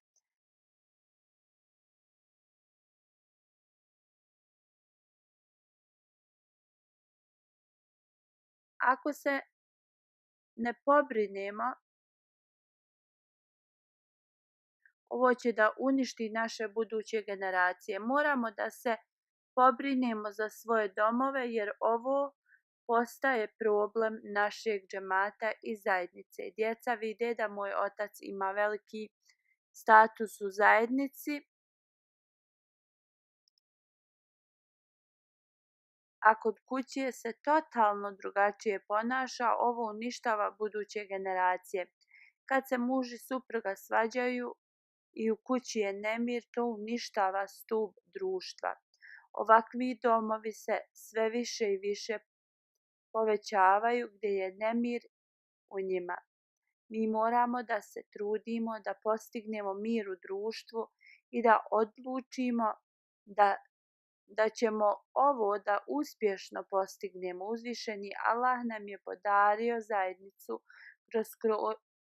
Ako se ne pobrinemo, ovo će da uništi naše buduće generacije. Moramo da se pobrinemo za svoje domove, jer ovo postaje problem našeg džemata i zajednice. Djeca vide da moj otac ima veliki status u zajednici, a kod kuće se totalno drugačije ponaša. Ovo uništava buduće generacije. Kad se muž i supruga svađaju i u kući je nemir, to uništava stup društva. Ovakvi domovi se sve više i više povećavaju gdje je nemir u njima. Mi moramo da se trudimo da postignemo mir u društvu i da odlučimo da ćemo ovo da uspješno postignemo. Uzvišeni Allah nam je podario zajednicu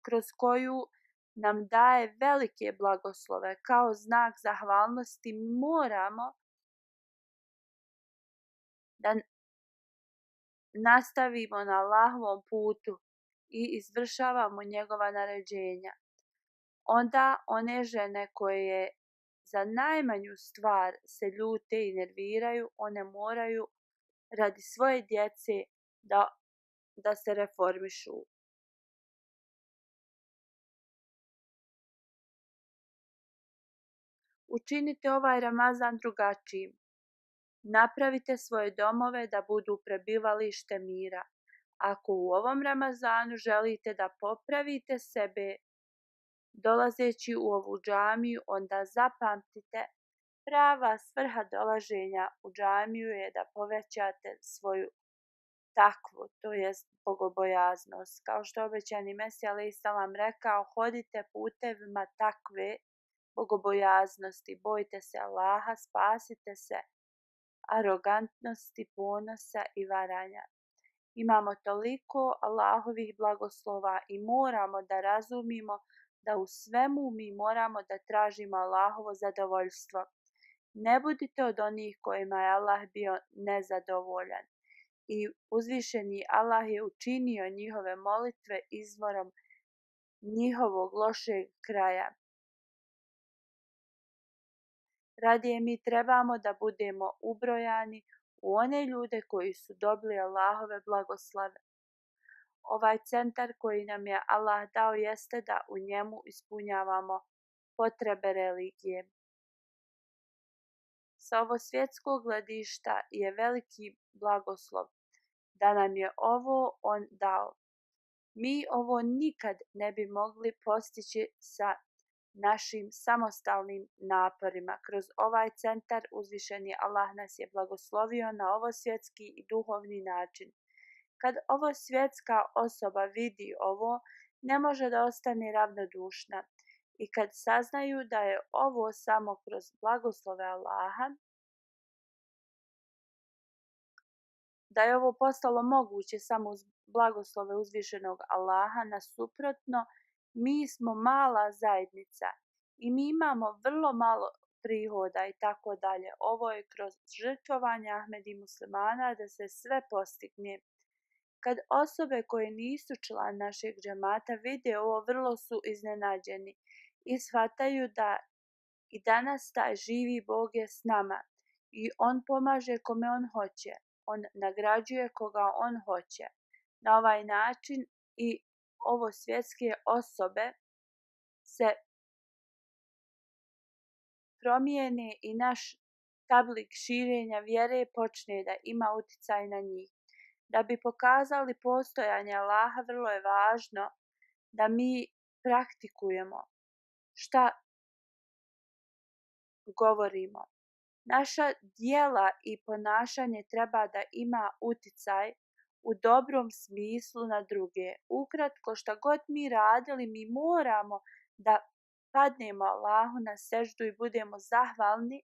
kroz koju nam daje velike blagoslove. Kao znak zahvalnosti moramo da nastavimo na Allahovom putu i izvršavamo njegova naređenja. Onda one žene koje za najmanju stvar se ljute i nerviraju, one moraju radi svoje djece da se reformišu. Učinite ovaj Ramazan drugačijim. Napravite svoje domove da budu prebivalište mira. Ako u ovom Ramazanu želite da popravite sebe dolazeći u ovu džamiju, onda zapamtite, prava svrha dolaženja u džamiju je da povećate svoju takvu, to jest bogobojaznost. Kao što je obećani Mesija alejhi selam rekao, hodite putevima takve bogobojaznosti, bojte se Allaha, spasite se arogantnosti, ponosa i varanja. Imamo toliko Allahovih blagoslova i moramo da razumimo da u svemu mi moramo da tražimo Allahovo zadovoljstvo. Ne budite od onih kojima je Allah bio nezadovoljan. I uzvišeni Allah je učinio njihove molitve izvorom njihovog lošeg kraja. Radije mi trebamo da budemo ubrojani u one ljude koji su dobili Allahove blagoslove. Ovaj centar koji nam je Allah dao jeste da u njemu ispunjavamo potrebe religije. Sa ovo svjetskog gledišta je veliki blagoslov da nam je ovo on dao. Mi ovo nikad ne bi mogli postići sa našim samostalnim naporima. Kroz ovaj centar uzvišeni Allah nas je blagoslovio na ovo svjetski i duhovni način. Kad ovo svjetska osoba vidi ovo, ne može da ostane ravnodušna. I kad saznaju da je ovo samo kroz blagoslove Allaha, da je ovo postalo moguće samo uz blagoslove uzvišenog Allaha, nasuprotno, mi smo mala zajednica i mi imamo vrlo malo prihoda i tako dalje. Ovo je kroz žrtvovanje Ahmedi muslimana da se sve postigne. Kad osobe koje nisu član našeg džemata vide ovo, vrlo su iznenađeni i shvataju da i danas taj živi Bog je s nama i on pomaže kome on hoće. On nagrađuje koga on hoće. Na ovaj način i ovo svjetske osobe se promijene i naš tablik širenja vjere počne da ima uticaj na njih. Da bi pokazali postojanje Allaha, vrlo je važno da mi praktikujemo šta govorimo. Naša djela i ponašanje treba da ima uticaj u dobrom smislu na druge. Ukratko, šta god mi radili, mi moramo da padnemo Allahu na seždu i budemo zahvalni,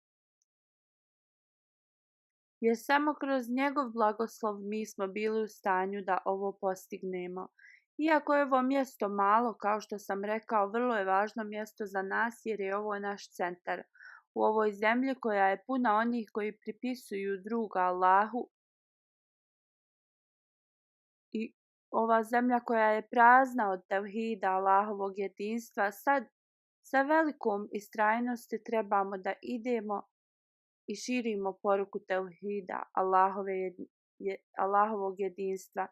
jer samo kroz njegov blagoslov mi smo bili u stanju da ovo postignemo. Iako je ovo mjesto malo, kao što sam rekao, vrlo je važno mjesto za nas jer je ovo naš centar. U ovoj zemlji koja je puna onih koji pripisuju druga Allahu i ova zemlja koja je prazna od tevhida, Allahovog jedinstva, sad sa velikom istrajnosti trebamo da idemo i širimo poruku tevhida, Allahovog jedinstva.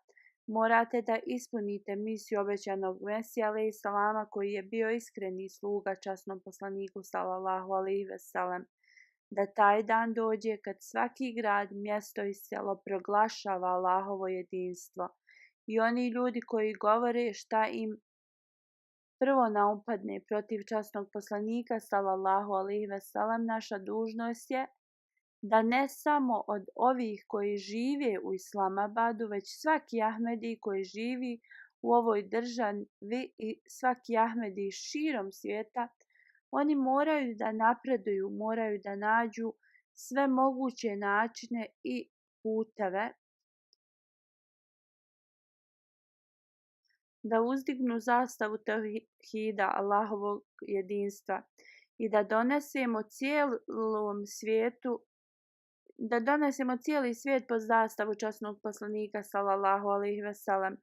Morate da ispunite misiju obećanog Mesija alejhi salama koji je bio iskreni sluga časnom poslaniku sallallahu alejhi ve sellem. Da taj dan dođe kad svaki grad, mjesto i selo proglašava Allahovo jedinstvo. I oni ljudi koji govore šta im prvo naupadne protiv časnog poslanika sallallahu alejhi ve sellem, naša dužnost je da ne samo od ovih koji žive u Islamabadu, već svaki Ahmedi koji živi u ovoj državi i svaki Ahmedi širom svijeta, oni moraju da napreduju, moraju da nađu sve moguće načine i puteve da uzdignu zastavu tevhida, Allahovog jedinstva i da donesemo cijeli svijet pod zastavu časnog poslanika sallallahu alejhi ve sellem.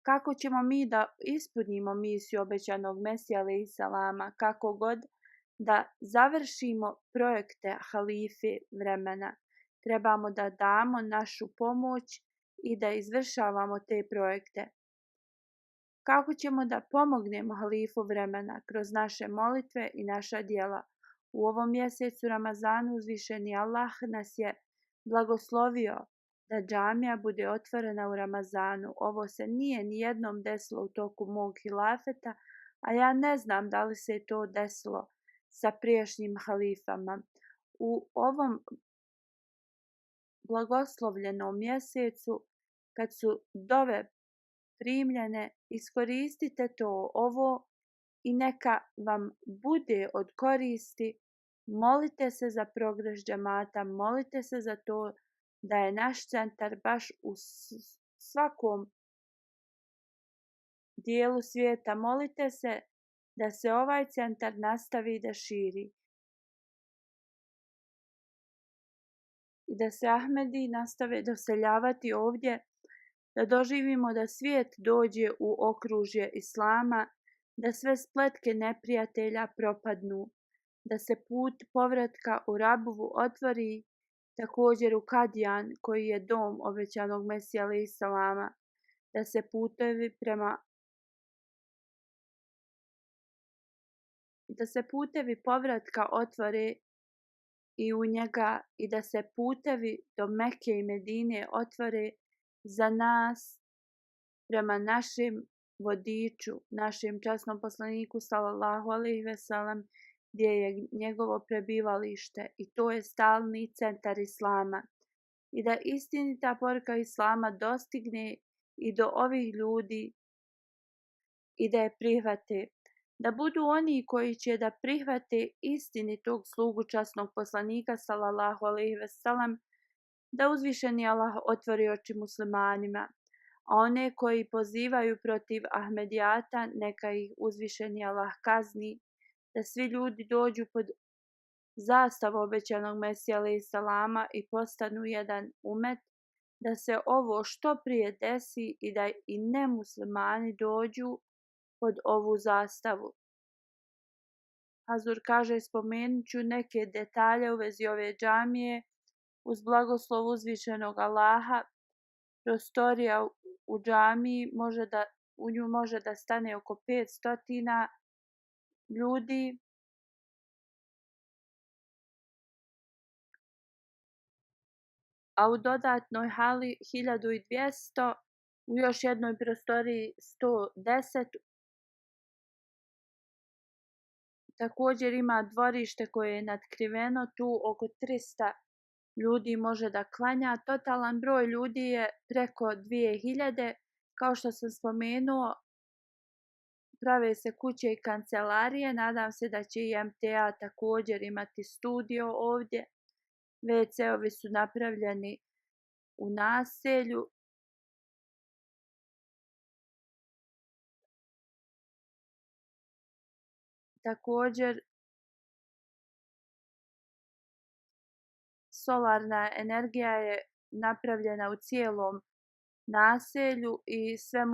Kako ćemo mi da ispunimo misiju obećanog Mesija alejhi salama, kako god da završimo projekte halife vremena, trebamo da damo našu pomoć i da izvršavamo te projekte. Kako ćemo da pomognemo halifu vremena? Kroz naše molitve i naša djela. U ovom mjesecu Ramazanu uzvišeni Allah nas je blagoslovio da džamija bude otvorena u Ramazanu. Ovo se nije nijednom desilo u toku mog hilafeta, a ja ne znam da li se to desilo sa prijašnjim halifama. U ovom blagoslovljenom mjesecu, kad su dove primljene, iskoristite ovo i neka vam bude od koristi Molite se za progres džemata, molite se za to da je naš centar baš u svakom dijelu svijeta. Molite se da se ovaj centar nastavi da širi i da se Ahmedi nastave doseljavati ovdje, da doživimo da svijet dođe u okružje Islama, da sve spletke neprijatelja propadnu, da se put povratka u Rabovu otvori, također u Kadijan koji je dom obećanog Mesija alejhi selama, da se putevi povratka otvore i u njega i da se putevi do Mekke i Medine otvore za nas prema našem vodiču, našem časnom poslaniku sallallahu alejhi ve sellem, gdje je njegovo prebivalište i to je stalni centar Islama. I da istinita poruka Islama dostigne i do ovih ljudi i da je prihvate. Da budu oni koji će da prihvate istinitog slugu časnog poslanika sallallahu alejhi ve sellem, da uzvišeni Allah otvori oči muslimanima, a one koji pozivaju protiv Ahmedijata neka ih uzvišeni Allah kazni, da svi ljudi dođu pod zastavu obećanog Mesija alejhi selama i postanu jedan umet, da se ovo što prije desi i da i nemuslimani dođu pod ovu zastavu. Hazur kaže, spomenut ću neke detalje u vezi ove džamije. Uz blagoslov uzvišenog Allaha, prostorija u džamiji u nju može da stane oko 500 ljudi. A u dodatnoj hali 1200, u još jednoj prostoriji 110. Također ima dvorište koje je natkriveno, tu oko 300 ljudi može da klanja. Totalan broj ljudi je preko 2000. Kao što sam spomenuo, prave se kuće i kancelarije. Nadam se da će i MTA također imati studio ovdje. WC-ovi su napravljeni u naselju. Također, solarna energija je napravljena u cijelom naselju i sva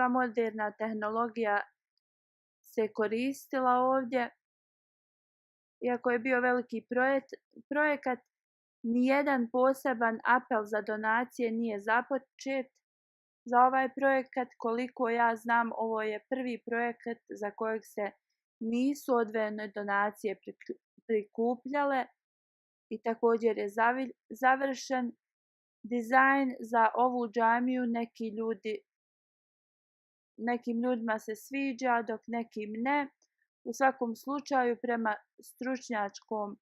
moderna tehnologija se koristila ovdje. Iako je bio veliki projekat, nijedan poseban apel za donacije nije započet. Za ovaj projekat, koliko ja znam, ovo je prvi projekat za kojeg se nisu odvojene donacije prikupljale i također je završen dizajn za ovu džamiju. Nekim ljudima se sviđa, dok nekim ne. U svakom slučaju, prema stručnjačkom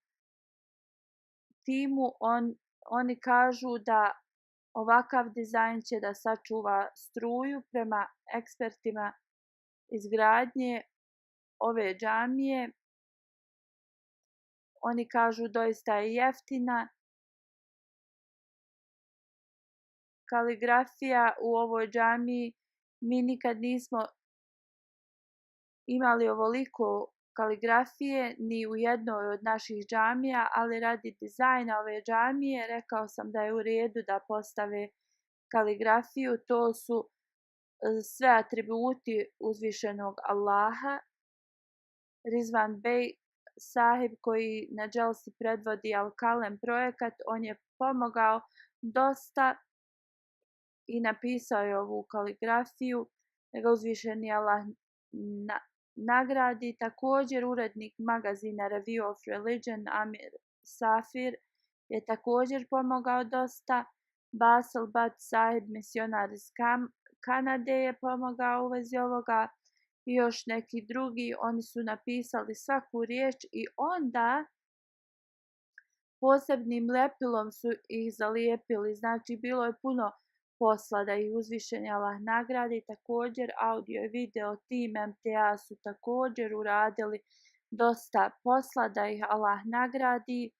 timu, oni kažu da ovakav dizajn će da sačuva struju. Prema ekspertima izgradnje ove džamije, oni kažu doista je jeftina. Kaligrafija u ovoj džamiji, mi nikad nismo imali ovoliko kaligrafije ni u jednoj od naših džamija, ali radi dizajna ove džamije rekao sam da je u redu da postave kaligrafiju. To su sve atributi uzvišenog Allaha. Rizvan Bey sahib, koji na dželsi predvodi Al-Kalem projekat, on je pomogao dosta i napisao je ovu kaligrafiju, da ga uzvišeni Allah nagradi. Također urednik magazina Review of Religion Amir Safir je također pomogao dosta. Basel Bat sahib, misionar iz Kanade, je pomogao u vezi ovoga i još neki drugi. Oni su napisali svaku riječ i onda posebnim lepilom su ih zalijepili. Znači, bilo je puno posla da ih uzvišeni Allah nagradi. Također audio i video tim MTA su također uradili dosta posla da ih Allah nagradi.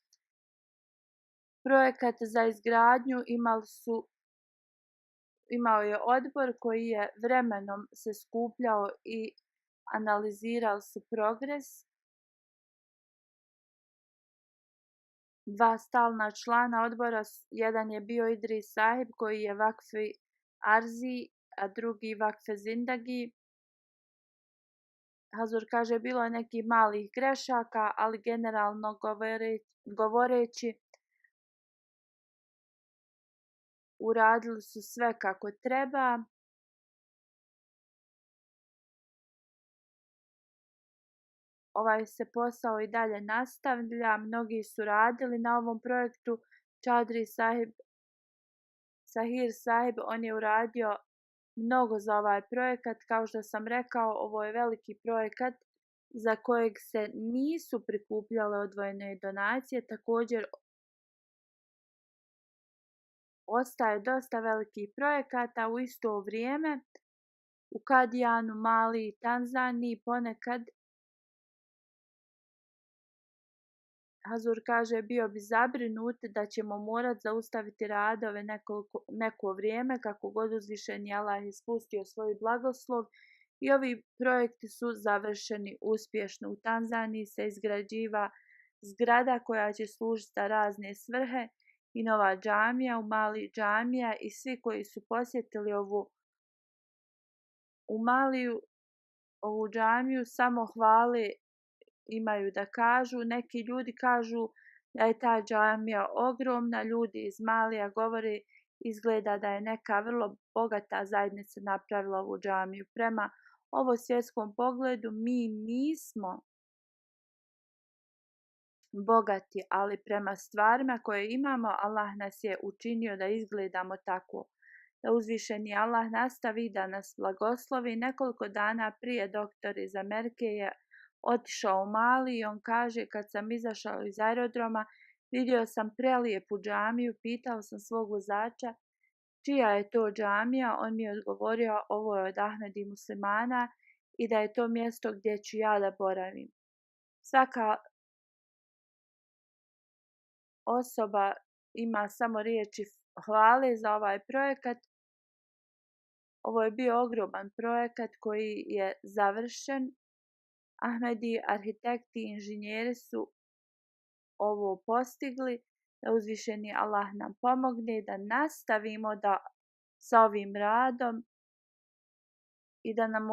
Projekat za izgradnju imao je odbor koji je vremenom se skupljao i analizirali su progres. 2 stalna člana odbora, jedan je bio Idris Sahib koji je Vakfi Arzi, a drugi Vakfe Zindagi. Hazur kaže bilo je nekih malih grešaka, ali generalno govoreći uradili su sve kako treba. Ovaj se posao i dalje nastavlja, mnogi su radili na ovom projektu. Čadri Sahir Sahib, on je uradio mnogo za ovaj projekat. Kao što sam rekao, ovo je veliki projekat za kojeg se nisu prikupljale odvojene donacije. Također ostaje dosta velikih projekata u isto vrijeme. U Kadijanu, Mali i Tanzaniji ponekad Hazur kaže bio bi zabrinut da ćemo morati zaustaviti radove neko vrijeme kako god uzvišeni Allah ispustio svoj blagoslov. I ovi projekti su završeni uspješno. U Tanzaniji se izgrađiva zgrada koja će služiti za razne svrhe i nova džamija, u Mali džamija, i svi koji su posjetili u Maliju ovu džamiju samo hvale imaju da kažu. Neki ljudi kažu da je ta džamija ogromna. Ljudi iz Malija govore izgleda da je neka vrlo bogata zajednica napravila ovu džamiju. Prema ovo svjetskom pogledu mi nismo bogati, ali prema stvarima koje imamo Allah nas je učinio da izgledamo tako. Da uzvišeni Allah nastavi da nas blagoslovi. Nekoliko dana prije doktor iz Amerike je otišao u Mali i on kaže kad sam izašao iz aerodroma vidio sam prelijepu džamiju, pitao sam svog vozača čija je to džamija, on mi je odgovorio ovo je od Ahmedi muslimana i da je to mjesto gdje ću ja da boravim. Svaka osoba ima samo riječi hvale za ovaj projekat. Ovo je bio ogroman projekat koji je završen. Ahmedi, arhitekti i inženjeri su ovo postigli. Da uzvišeni Allah nam pomogne da nastavimo sa ovim radom i da nam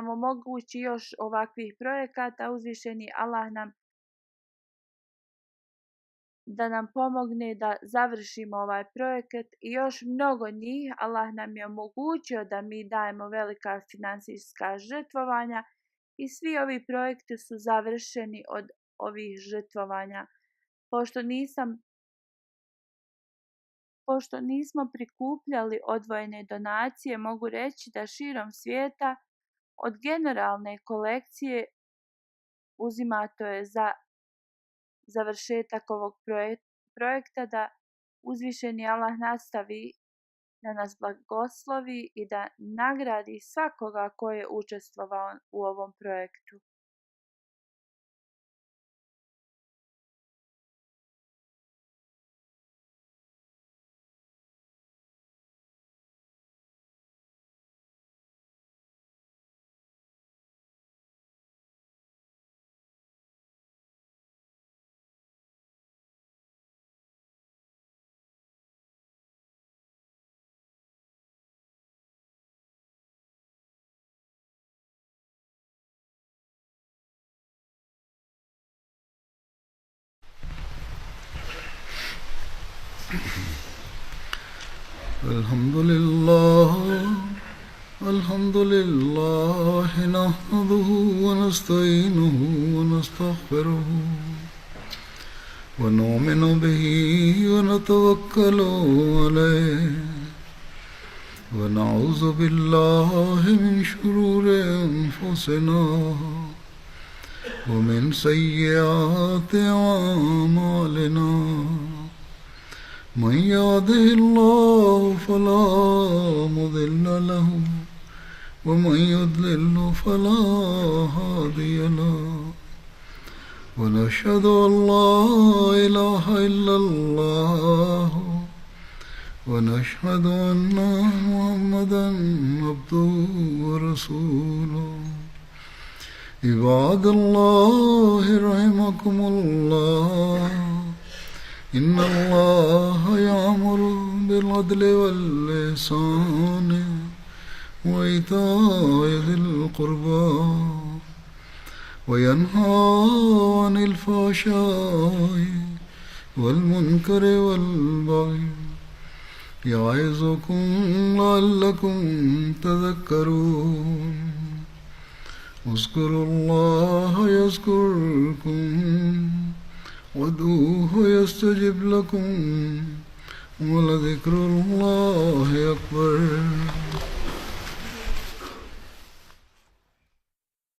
omogući još ovakvih projekata. Uzvišeni Allah da nam pomogne da završimo ovaj projekat i još mnogo njih. Allah nam je omogućio da mi dajemo velika financijska žrtvovanja i svi ovi projekti su završeni od ovih žrtvovanja. Pošto nismo prikupljali odvojene donacije, mogu reći da širom svijeta od generalne kolekcije uzimato je za završetak ovog projekta. Da uzvišeni Allah nastavi da nas blagoslovi i da nagradi svakoga ko je učestvovao u ovom projektu. الحمد لله نحمده ونستعينه ونستغفره ونؤمن به ونتوكل عليه ونعوذ بالله من شرور أنفسنا ومن سيئات أعمالنا من يهده الله فلا مضل له ومن يضلل فلا هادي له ونشهد أن لا إله إلا الله ونشهد أن محمدا عبده ورسوله عباد الله رحمكم الله إن الله يأمر بالعدل والإحسان وإيتاء ذي القربى وينهى عن الفحشاء والمنكر والبغي يعظكم لعلكم تذكرون اذكروا الله يذكركم وادعوه يستجب لكم ولذكر الله أكبر